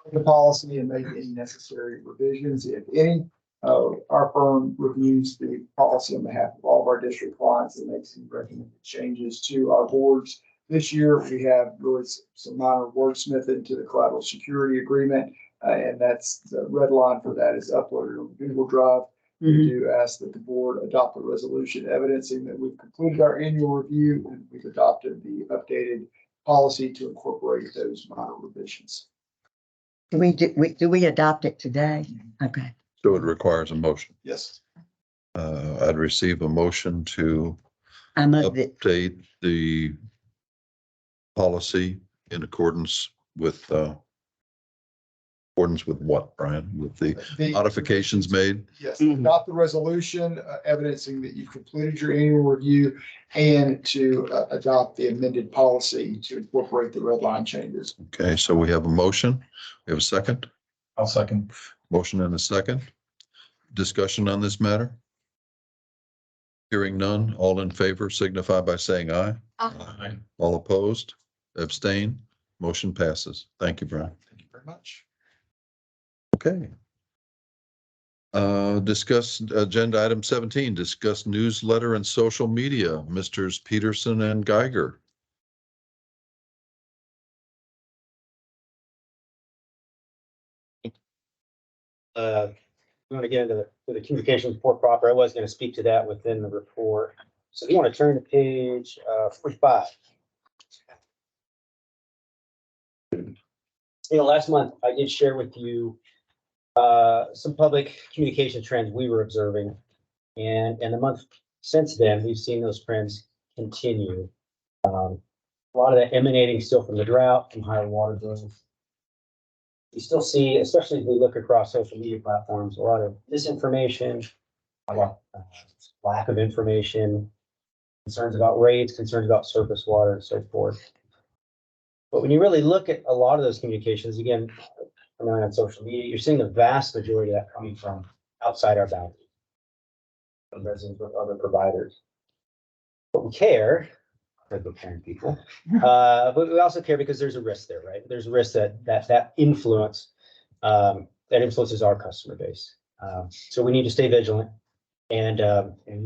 of the policy and make any necessary revisions, if any. Our firm reviews the policy on behalf of all of our district clients and makes some recommended changes to our boards. This year, we have really some minor wordsmithing to the collateral security agreement, and that's the red line for that is uploaded on Google Drive. We do ask that the board adopt a resolution evidencing that we've completed our annual review and we've adopted the updated policy to incorporate those minor revisions. Do we adopt it today? Okay. So it requires a motion. Yes. I'd receive a motion to I move that, update the policy in accordance with what, Brian? With the modifications made? Yes, Mhm. adopt the resolution evidencing that you've completed your annual review and to adopt the amended policy to incorporate the red line changes. Okay, so we have a motion. We have a second. I'll second. Motion and a second. Discussion on this matter? Hearing none, all in favor signify by saying aye. Aye. All opposed, abstain, motion passes. Thank you, Brian. Thank you very much. Okay. Discuss agenda item 17, discuss newsletter and social media, Misters Peterson and Geiger. We want to get into the communications report proper. I was going to speak to that within the report. So if you want to turn to page 45. Last month I did share with you some public communication trends we were observing. And the month since then, we've seen those trends continue. A lot of that emanating still from the drought, from higher water bills. You still see, especially as we look across social media platforms, a lot of disinformation, a lot lack of information, concerns about rates, concerns about surface water, and so forth. But when you really look at a lot of those communications, again, coming on social media, you're seeing the vast majority of that coming from outside our boundaries, from residents with other providers. But we care, because we're caring people, but we also care because there's a risk there, right? There's a risk that influence that influences our customer base. So we need to stay vigilant, and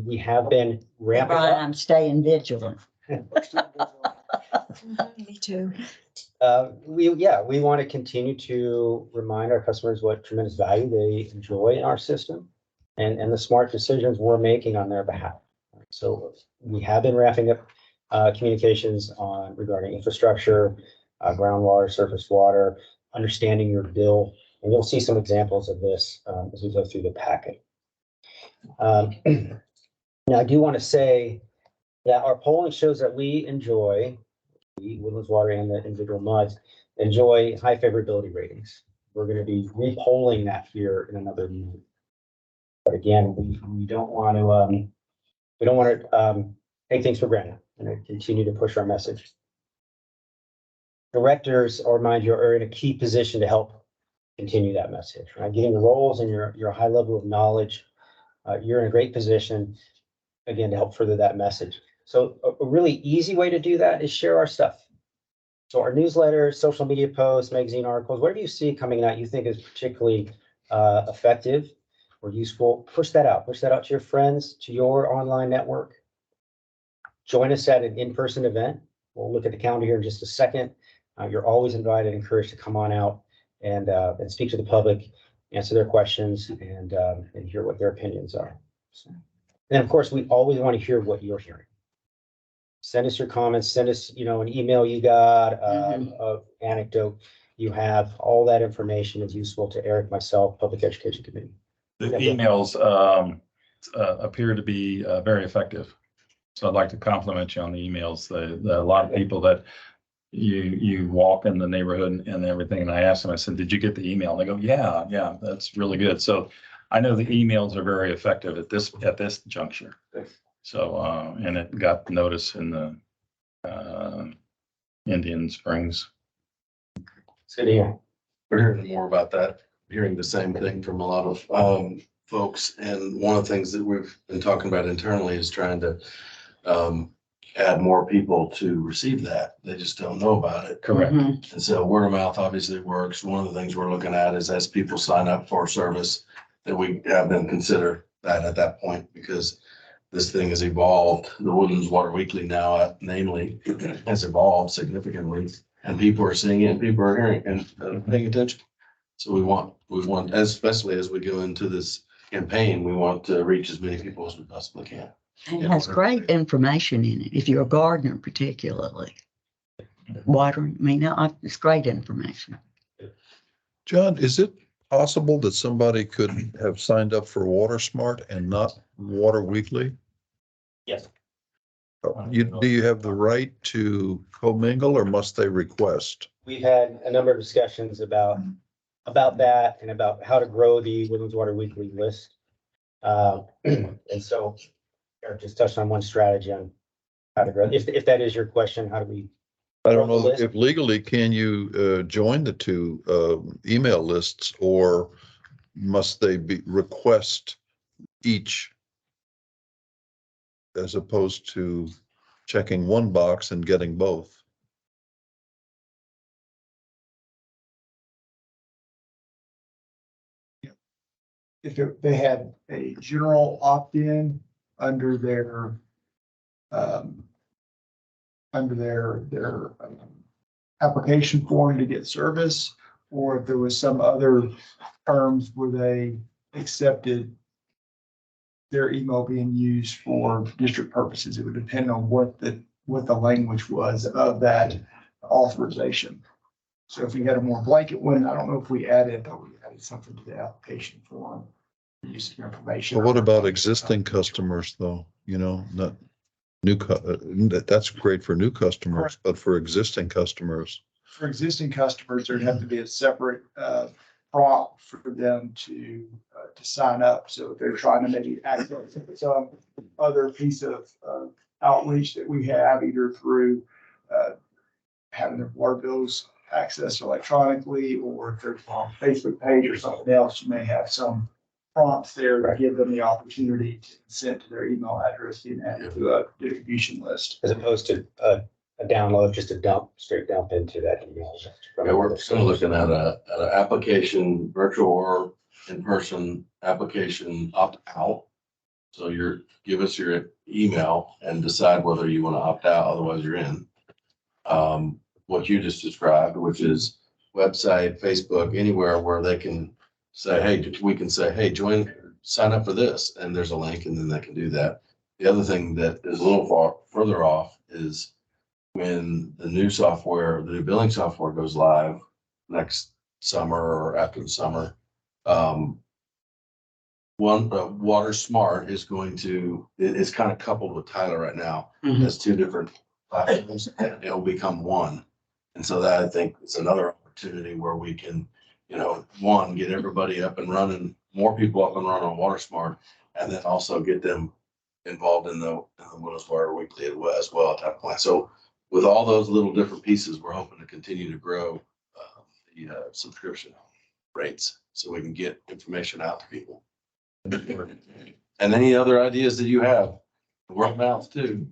we have been ramping Brian, up. I'm staying vigilant. Me too. We want to continue to remind our customers what tremendous value they enjoy in our system, and the smart decisions we're making on their behalf. So we have been ramping up communications regarding infrastructure, groundwater, surface water, understanding your bill, and you'll see some examples of this as we go through the packet. Now, I do want to say that our polling shows that we enjoy, Woodlands Water and the individual MUDs, enjoy high favorability ratings. We're going to be re-polling that here in another month. But again, we don't want to take things for granted and continue to push our message. Directors, I'll remind you, are in a key position to help continue that message, right? Getting the roles and your high level of knowledge, you're in a great position, again, to help further that message. So a really easy way to do that is share our stuff. So our newsletters, social media posts, magazine articles, whatever you see coming out you think is particularly effective or useful, push that out to your friends, to your online network. Join us at an in-person event. We'll look at the calendar here in just a second. You're always invited, encouraged to come on out and speak to the public, answer their questions, and hear what their opinions are. So, and of course, we always want to hear what you're hearing. Send us your comments, send us, an email you got, an anecdote you have. All that information is useful to Eric, myself, Public Education Committee. The Yeah, emails appear to be very effective. So I'd like to compliment you on the emails. A lot of people that you walk in the neighborhood and everything, and I asked them, I said, did you get the email? And they go, yeah, that's really good. So I know the emails are very effective at this juncture. So, and it got notice in the Indian Springs. It's good to hear. We're hearing more about that, hearing the same thing from a lot of folks. And one of the things that we've been talking about internally is trying to add more people to receive that. They just don't know about it. Correct. Mhm. And so word of mouth obviously works. One of the things we're looking at is as people sign up for service, that we have them consider that at that point, because this thing has evolved. The Woodlands Water Weekly now, namely, has evolved significantly, and people are seeing it, and people are hearing and paying attention. So we want, especially as we go into this campaign, we want to reach as many people as we possibly can. It has great information in it, if you're a gardener particularly. water. I mean, it's great information. John, is it possible that somebody could have signed up for Water Smart and not Water Weekly? Yes. Do you have the right to commingle or must they request? We've had a number of discussions about that and about how to grow the Woodlands Water Weekly list. And so Eric just touched on one strategy on how to grow. If that is your question, how do we? I don't know List? if legally, can you join the two email lists, or must they be request each as opposed to checking one box and getting both? They had a general opt-in under their application form to get service, or if there was some other terms where they accepted their email being used for district purposes. It would depend on what the language was of that authorization. So if we had a more blanket one, I don't know if we added something to the application form, use of information. But what about existing customers though? You know, not new, that's great for new customers, but for existing customers. For existing customers, there'd have to be a separate prompt for them to sign up. So if they're trying to maybe access some other piece of outreach that we have, either through having their water bills accessed electronically, or if there's a Facebook page or something else, you may have some prompts there to give them the opportunity to send to their email address and add it to a distribution list. As opposed to a download, just a straight dump into that email. Yeah, we're still looking at an application, virtual or in-person application opt-out. So give us your email and decide whether you want to opt out, otherwise you're in. What you just described, which is website, Facebook, anywhere where they can say, hey, we can say, hey, sign up for this, and there's a link, and then they can do that. The other thing that is a little further off is when the new billing software goes live next summer or after the summer. Water Smart is it's kind of coupled with Tyler right now. As two different platforms, and it'll become one. And so that, I think, is another opportunity where we can, get everybody up and running, more people up and running on Water Smart, and then also get them involved in the Woodlands Water Weekly as well at that point. So with all those little different pieces, we're hoping to continue to grow the subscription rates so we can get information out to people. And any other ideas that you have, word of mouth too,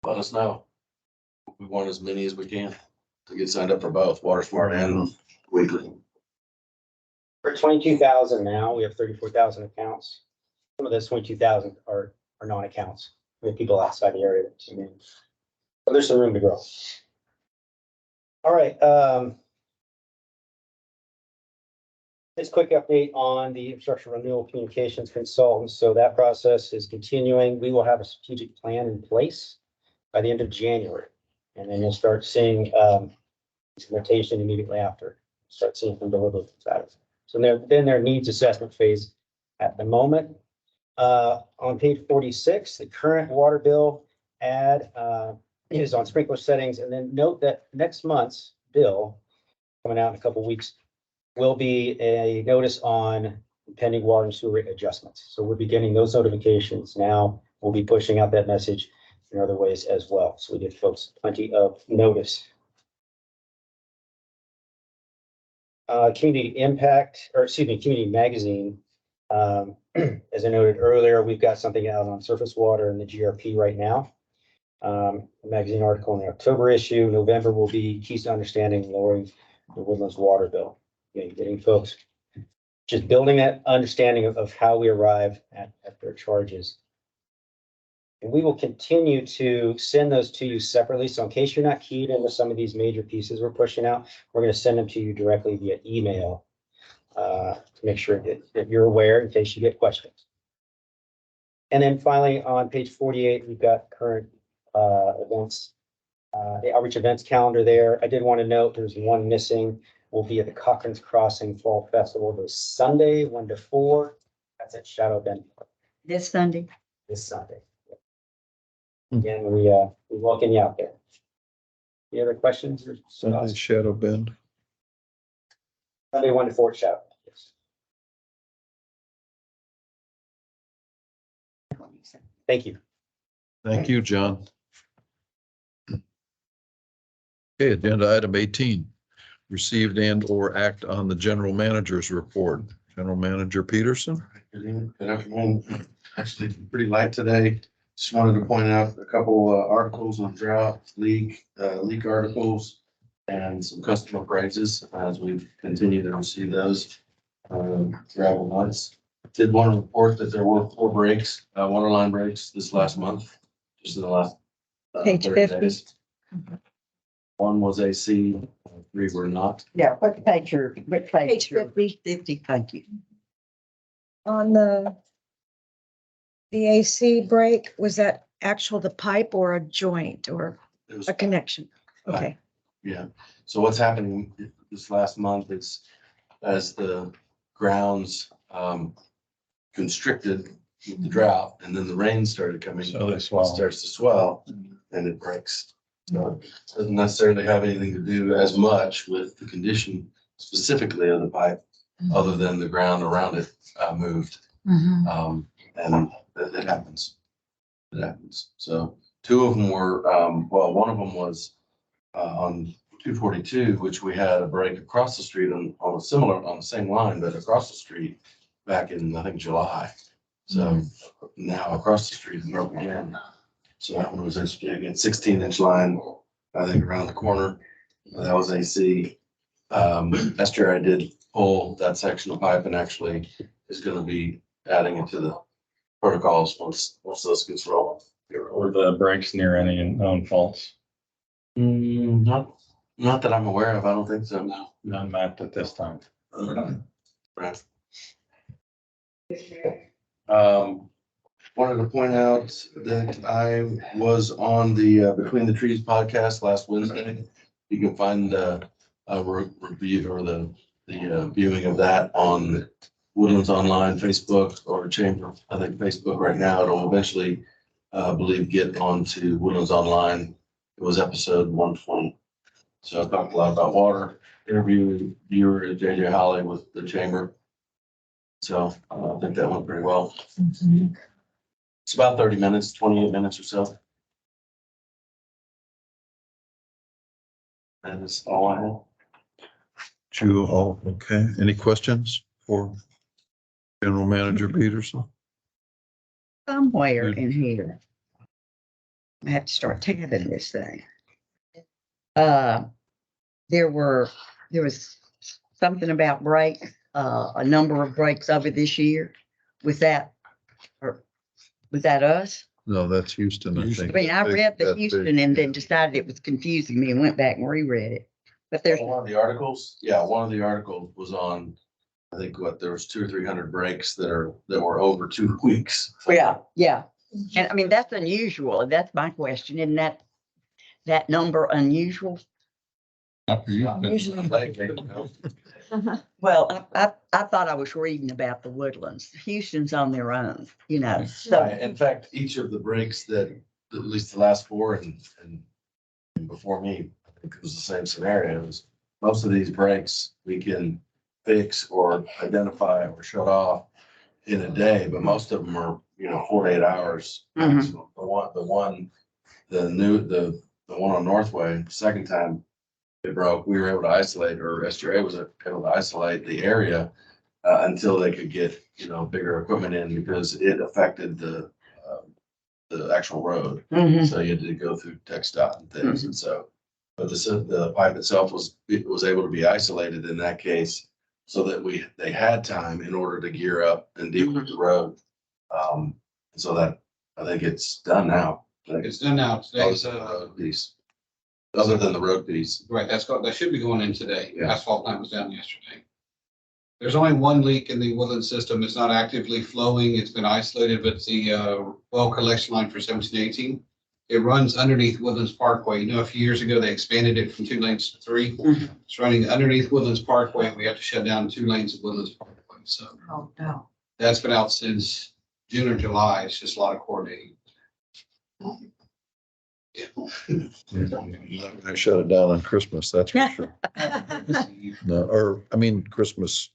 let us know. We want as many as we can to get signed up for both Water Smart and Weekly. For 22,000 now, we have 34,000 accounts. Some of those 22,000 are non-accounts. We have people outside the area that tune in. So there's some room to grow. All right. This quick update on the infrastructure renewal communications consultants. So that process is continuing. We will have a strategic plan in place by the end of January. And then you'll start seeing implementation immediately after. Start seeing some deliverable status. So then their needs assessment phase at the moment. On page 46, the current water bill ad is on sprinkler settings. And then note that next month's bill, coming out in a couple of weeks, will be a notice on pending water and sewer rate adjustments. So we'll be getting those notifications now. We'll be pushing out that message in other ways as well. So we give folks plenty of notice. Community magazine. As I noted earlier, we've got something out on surface water and the GRP right now. A magazine article in the October issue. November will be Keys to Understanding Lowering the Woodlands Water Bill. Getting folks just building that understanding of how we arrive at their charges. And we will continue to send those to you separately. So in case you're not keyed into some of these major pieces we're pushing out, we're going to send them to you directly via email to make sure that you're aware in case you get questions. And then finally on page 48, we've got current events The outreach events calendar there. I did want to note there's one missing. We'll be at the Cochran's Crossing Fall Festival this Sunday, 1 to 4. That's at Shadow Bend This Sunday? this Sunday. Again, we welcome you out there. Any other questions? Or Sunday Shadow Bend. Sunday, 1 to 4 at Shadow. Yes. Thank you. Thank you, John. Okay, agenda item 18, received and or act on the general manager's report. General Manager Peterson. Good evening, good afternoon. Actually, pretty light today. Just wanted to point out a couple articles on drought, leak articles, and some customer prices as we continue to receive those throughout the months. Did want to report that there were 4 breaks, water line breaks this last month, just in the last Page 30 50. days. One was AC, 3 were not. Yeah, what page which page? Page 50. 50, thank you. On the AC break, was that actual the pipe or a joint or It was a connection? Okay. Yeah, so what's happening this last month is as the grounds constricted with the drought and then the rain started coming. So they It swell. starts to swell and it breaks. So it doesn't necessarily have anything to do as much with the condition specifically of the pipe, other than the ground around it moved. And it happens. It happens. So 2 of them were, well, one of them was on 242, which we had a break across the street on the same line, but across the street back in, I think, July. So now across the street, broke again. So that one was again 16-inch line, I think, around the corner. That was AC. Last year I did pull that section of pipe and actually is going to be adding it to the protocols once those gets rolling. Were the breaks near any known faults? Not that I'm aware of. I don't think so. No. None mapped at this time. Right. Wanted to point out that I was on the Between the Trees podcast last Wednesday. You can find a review or the viewing of that on Woodlands Online, Facebook, or Chamber. I think Facebook right now. It'll eventually, I believe, get onto Woodlands Online. It was episode 120. So I talked a lot about water. Interview viewer JJ Holly with the Chamber. So I think that went pretty well. It's about 30 minutes, 28 minutes or so. That is all I have. Okay. Any questions for General Manager Peterson? Somewhere in here. I have to start tabbing this thing. There was something about breaks, a number of breaks over this year. Was that us? No, that's Houston, I I think. mean, I read the That big. Houston and then decided it was confusing me and went back and reread it. But there's, One of the articles, one of the articles was on, I think there was 200 or 300 breaks that were over 2 weeks. yeah. And I mean, that's unusual. That's my question. Isn't that number unusual? Usually. Well, I thought I was reading about the Woodlands. Houston's on their own, so. In fact, each of the breaks that, at least the last 4 and before me, I think it was the same scenarios. Most of these breaks we can fix or identify or shut off in a day, but most of them are, 4 to 8 hours. Mhm. So the one on Northway, second time it broke, we were able to isolate, or SGA was able to isolate the area until they could get, bigger equipment in, because it affected the actual road. Mhm. So you had to go through TxDOT and things. And so, but the pipe itself was able to be isolated in that case, so that they had time in order to gear up and deal with the road. So that, I think it's done now. It's done now. Other Today's, than the road piece. Other than the road piece. right, that should be going in today. Yeah. Asphalt plant was down yesterday. There's only one leak in the Woodland system. It's not actively flowing. It's been isolated, but it's the well collection line for 1718. It runs underneath Woodlands Parkway. You know, a few years ago, they expanded it from 2 lanes to 3. Mhm. It's running underneath Woodlands Parkway, and we have to shut down 2 lanes of Woodlands Parkway. So Oh, no. that's been out since June or July. It's just a lot of coordinating. Yeah. Not gonna shut it down on Christmas, that's for sure. No, or, I mean, Christmas,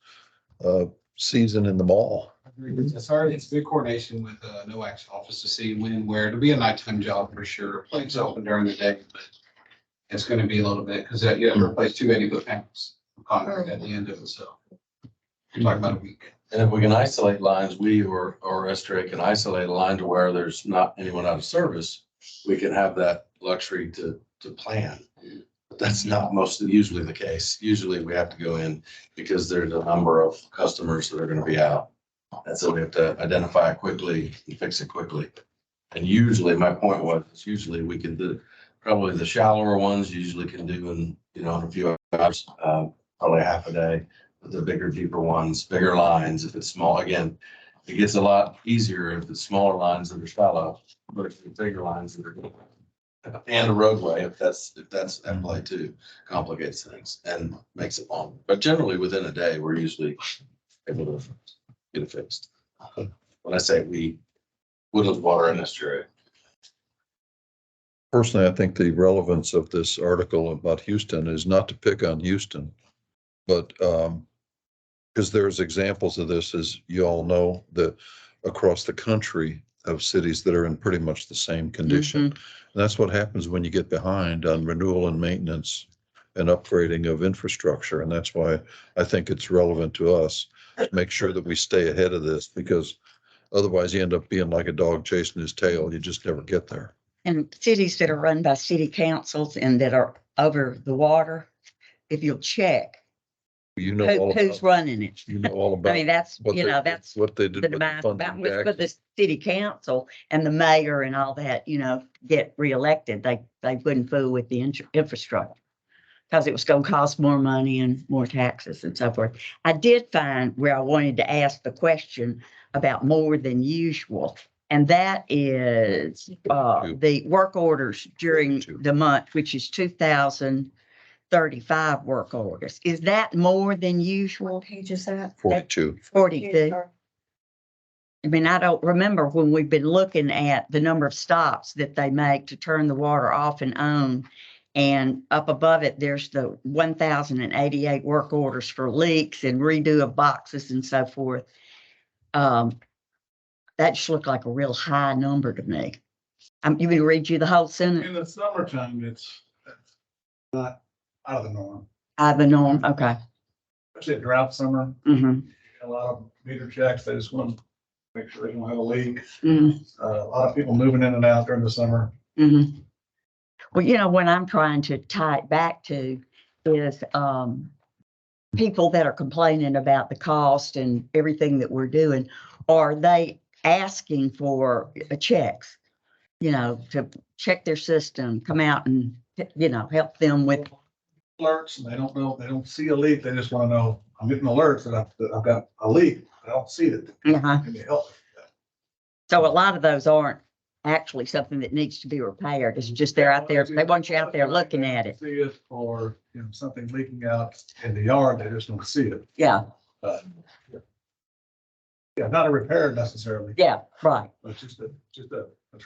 season in the mall. It's hard. It's good coordination with NOAC's office to see when, where. It'll be a nighttime job for sure. Plane's open during the day, but it's going to be a little bit because you have to replace 2 80-foot panels of concrete at the end of it. So we're talking about a week. And if we can isolate lines, we or STRA can isolate a line to where there's not anyone out of service, we can have that luxury to plan. But that's not usually the case. Usually we have to go in because there's a number of customers that are gonna be out. And so we have to identify it quickly and fix it quickly. And usually, my point was, usually we can do, probably the shallower ones usually can do in a few hours, probably half a day. But the bigger, deeper ones, bigger lines, if it's small, again, it gets a lot easier if it's smaller lines that are shallow, but if it's bigger lines that are and a roadway, if that's at play too, complicates things and makes it long. But generally, within a day, we're usually able to get it fixed. When I say we, Woodlands Water and STRA. Personally, I think the relevance of this article about Houston is not to pick on Houston, but, because there's examples of this, as you all know, that across the country of cities that are in pretty much the same condition. And that's what happens when you get behind on renewal and maintenance and upgrading of infrastructure. And that's why I think it's relevant to us to make sure that we stay ahead of this, because otherwise you end up being like a dog chasing his tail. You just never get there. And cities that are run by city councils and that are over the water, if you'll check, You know all who's about, running it. you know all I about mean, that's, what they, that's what they did the with the demise funding about with jackets. the city council and the mayor and all that, get reelected. They wouldn't fool with the infrastructure because it was going to cost more money and more taxes and so forth. I did find where I wanted to ask the question about more than usual. And that is the work orders during the month, which is 2,035 work orders. Is that more than usual? What page is that? 42. 42. I mean, I don't remember when we've been looking at the number of stops that they make to turn the water off and on. And up above it, there's the 1,088 work orders for leaks and redo of boxes and so forth. That just looked like a real high number to me. You mean read you the whole sentence? In the summertime, it's not out of the norm, The norm, okay. especially a drought summer. Mm-hmm. A lot of meter checks, they just want to make sure they don't have a leak. Mm-hmm. A lot of people moving in and out during the summer. Mm-hmm. Well, what I'm trying to tie it back to is people that are complaining about the cost and everything that we're doing. Are they asking for checks, to check their system, come out and, help them with? Alerts, and they don't know, they don't see a leak. They just want to know, I'm getting alerts that I've got a leak. I don't see it. Uh-huh. Can you help? So a lot of those aren't actually something that needs to be repaired. It's just they're out there. They want you out there looking at it. See it, or, something leaking out in the yard. They just don't see it. Yeah. Yeah, not a repair necessarily, Yeah. Right. but just a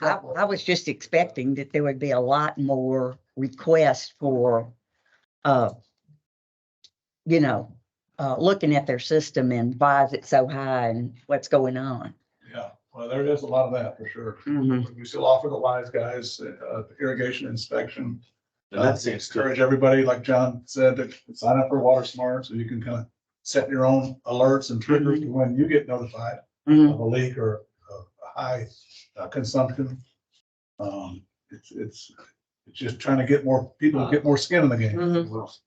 I was just expecting that there would be a lot more requests for, looking at their system and why is it so high and what's going on. Yeah, well, there is a lot of that for sure. Mhm. We still offer the wise guys, irrigation inspection. And that seems to, Encourage everybody, like John said, to sign up for Water Smart, so you can kind of set your own alerts and triggers to when you get notified Mhm. of a leak or a high consumption. It's just trying to get more people to get more skin in the game. Mhm.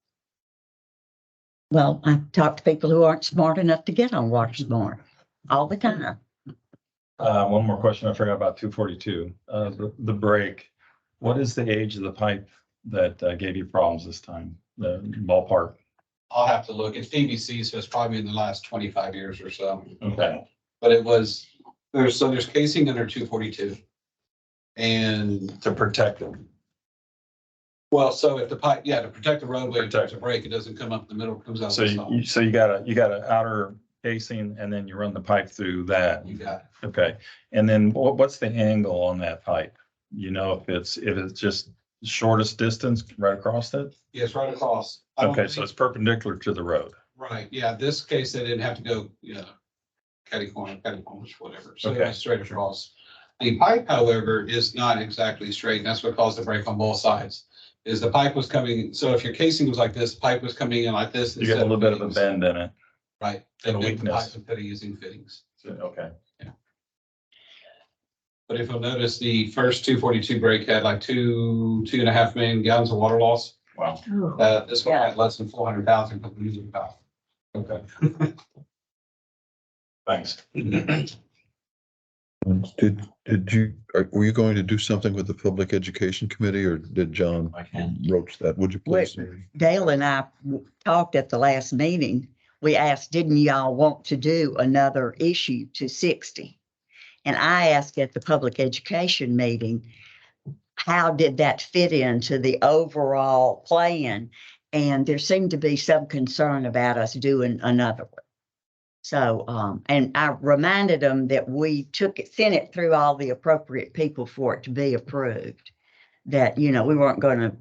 Well, I talk to people who aren't smart enough to get on Water Smart all the time. One more question. I forgot about 242, the break. What is the age of the pipe that gave you problems this time? The ballpark? I'll have to look. It's PVC, so it's probably in the last 25 years or so. Okay. But there's casing under 242. And, To protect them. well, so if the pipe, yeah, to protect the roadway, if there's a Protect. break, it doesn't come up in the middle, it comes out. So you got a outer casing and then you run the pipe through that. You got it. Okay. And then what's the angle on that pipe? You know, if it's just shortest distance right across it? Yes, right across. I don't Okay, so think- it's perpendicular to the road. Right, yeah, this case, they didn't have to go, catty corner, whatever, so it Okay. was straight across. The pipe, however, is not exactly straight, and that's what caused the break on both sides. Is the pipe was coming, so if your casing was like this, pipe was coming in like this. You got a little bit of a bend in it. Right. They and a make the weakness. pipes and fitting using fittings. Okay. But if you'll notice, the first 242 break had like 2.5 million gallons of water loss. Wow. This one had less than 400,000 because we're using about. Okay. Thanks. Were you going to do something with the Public Education Committee or did John I can. broach that? Would you please? Dale and I talked at the last meeting. We asked, didn't y'all want to do another issue to 60? And I asked at the public education meeting, how did that fit into the overall plan? And there seemed to be some concern about us doing another one. So, and I reminded them that we sent it through all the appropriate people for it to be approved. That, we weren't going to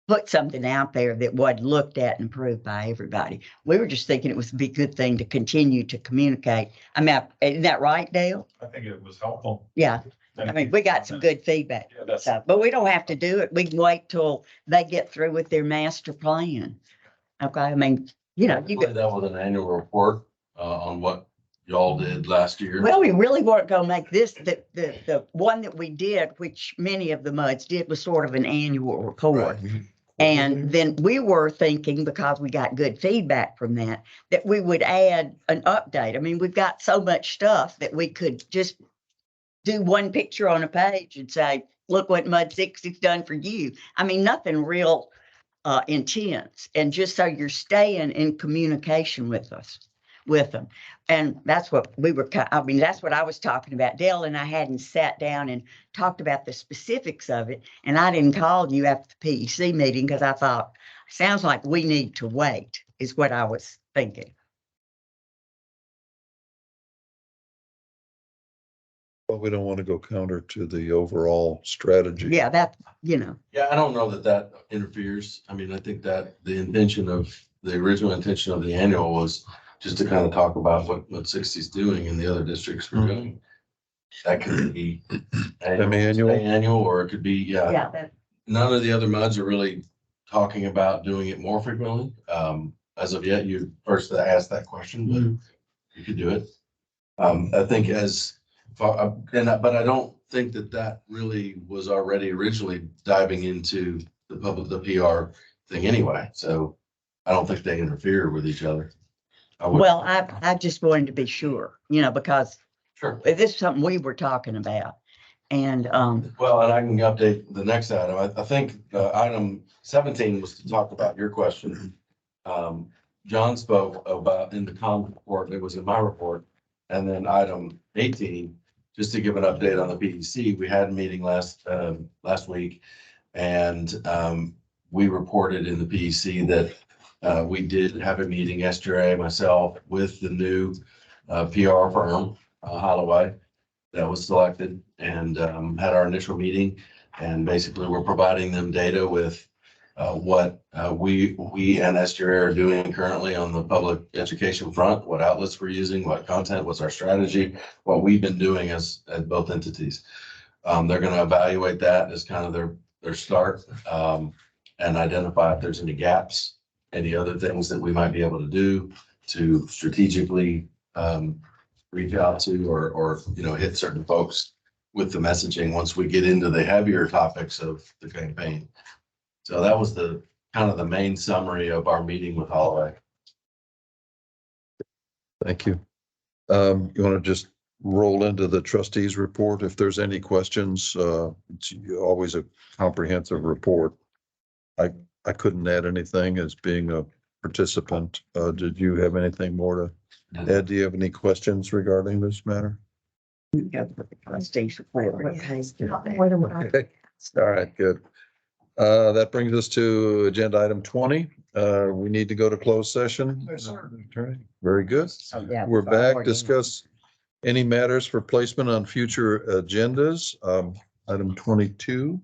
put something out there that wasn't looked at and approved by everybody. We were just thinking it would be a good thing to continue to communicate. I mean, isn't that right, Dale? I think it was helpful. Yeah. I mean, we got some good feedback. Yeah, that's, So, but we don't have to do it. We can wait till they get through with their master plan. Okay, I mean, you Hopefully could, that was an annual report, on what y'all did last year. well, we really weren't gonna make this, the one that we did, which many of the MUDs did, was sort of an annual report. And then we were thinking, because we got good feedback from that we would add an update. I mean, we've got so much stuff that we could just do one picture on a page and say, look what MUD 60's done for you. I mean, nothing real intense. And just so you're staying in communication with them. And that's what that's what I was talking about. Dale and I hadn't sat down and talked about the specifics of it. And I didn't call you after the PEC meeting because I thought, sounds like we need to wait, is what I was thinking. But we don't want to go counter to the overall strategy. Yeah, that, Yeah, I don't know that interferes. I mean, I think that the original intention of the annual was just to kind of talk about what 60's doing and the other districts were doing. That could be annual, or it could be, yeah, none of the other MUDs are really talking about doing it more frequently. As of yet, you first asked that question, but you could do it. I think but I don't think that really was already originally diving into the PR thing anyway. So I don't think they interfere with each other. well, I just wanted to be sure, because Sure. this is something we were talking about. And, Well, and I can update the next item. I think item 17 was to talk about your question. John spoke about in the comment report, it was in my report. And then item 18, just to give an update on the PEC, we had a meeting last week. And we reported in the PEC that we did have a meeting yesterday, myself, with the new PR firm, Holloway, that was selected, and had our initial meeting. And basically, we're providing them data with what we and SGRA are doing currently on the public education front, what outlets we're using, what content, what's our strategy, what we've been doing as both entities. They're going to evaluate that as kind of their start, and identify if there's any gaps, any other things that we might be able to do to strategically reach out to or hit certain folks with the messaging once we get into the heavier topics of the campaign. So that was the kind of the main summary of our meeting with Holloway. Thank you. You want to just roll into the trustees report? If there's any questions, it's always a comprehensive report. I couldn't add anything as being a participant. Did you have anything more to add? Do you have any questions regarding this matter? Trustees report. What page did I- More than what I- Okay. All right, good. That brings us to agenda item 20. We need to go to closed session. Yes, sir. Attorney. Very good. Oh, yeah. We're back. Discuss any matters for placement on future agendas. Item 22.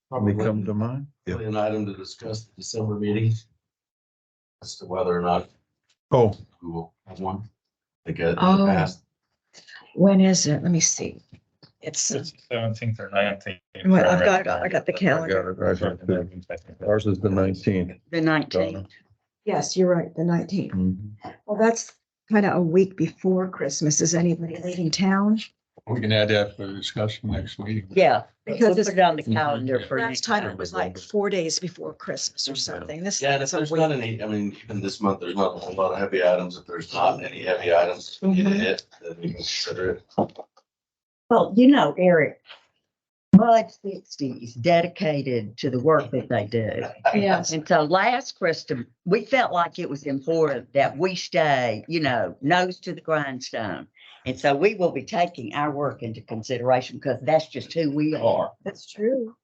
Probably come to mind. Yeah. Probably an item to discuss the December meeting. As to whether or not Oh, we will have one. I guess in Oh. the past. When is it? Let me see. It's, 17th or 19th. well, I got the I calendar. got it right here too. Ours is the 19th. The 19th. Yes, you're right, the 19th. Mhm. Well, that's kind of a week before Christmas. Is anybody leaving town? We can add that for discussion next week. Yeah, Because we'll it's- put it on the calendar for Last next time time. it was like 4 days before Christmas or something. This Yeah, and if is a there's week. not any, I mean, even this month, there's not a whole lot of heavy items. If there's not any heavy items we need to hit, then we can consider it. Well, Eric, Mud 60 is dedicated to the work that they do. Yes. And so last Christmas, we felt like it was important that we stay, nose to the grindstone. And so we will be taking our work into consideration because that's just who we are. That's true.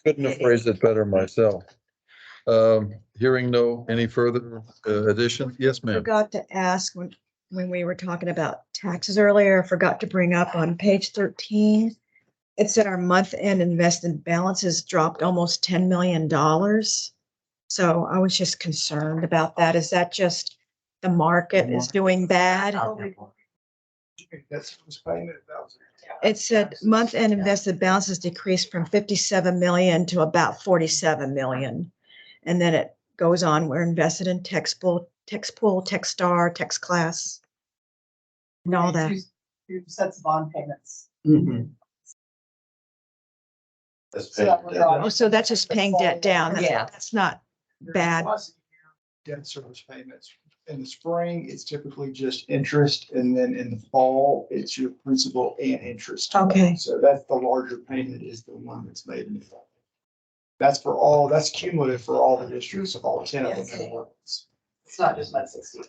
Couldn't have phrased it better myself. Hearing any further addition? Yes, ma'am. Forgot to ask when we were talking about taxes earlier, I forgot to bring up on page 13. It said our month-end invested balances dropped almost $10 million. So I was just concerned about that. Is that just the market is doing bad? That's what's paying it. That was- It said month-end invested balances decreased from 57 million to about 47 million. And then it goes on, we're invested in Textpool, Techstar, TextClass. And all that. Who sets bond payments? Mhm. That's So paid that we're debt. not- Oh, so that's just paying debt down. Yeah. That's not There's bad. twice a year Debt service payments. In the spring, it's typically just interest, and then in the fall, it's your principal and interest. Okay. So that's the larger payment is the one that's made in the fall. That's cumulative for all the districts of all 10 of them. It's not just Mud 60.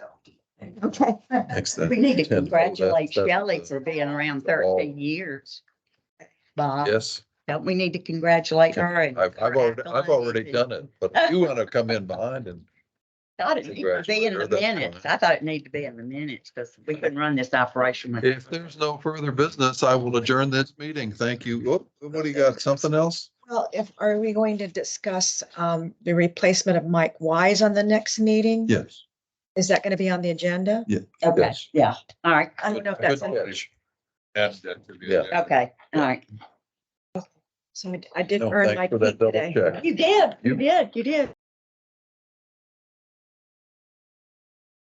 Okay. Excellent. We need to 10. congratulate That's- Shelley for being around 13 years. Bob, Yes, don't we need to congratulate her? and I've her already accolades? done it, but you want to come in behind and Thought it needed to be in the Congratulate her, that's minutes. fine. I thought it needed to be in the minutes because we can run this operation with. if there's no further business, I will adjourn this meeting. Thank you. What do you got? Something else? Well, are we going to discuss the replacement of Mike Wise on the next meeting? Yes. Is that going to be on the agenda? Yeah. Okay, Yes. yeah, all right, I don't know if Good that's, catch. Add that to the Yeah. agenda. okay, all right. so I didn't No, earn thanks my for that keep double today. check. You did.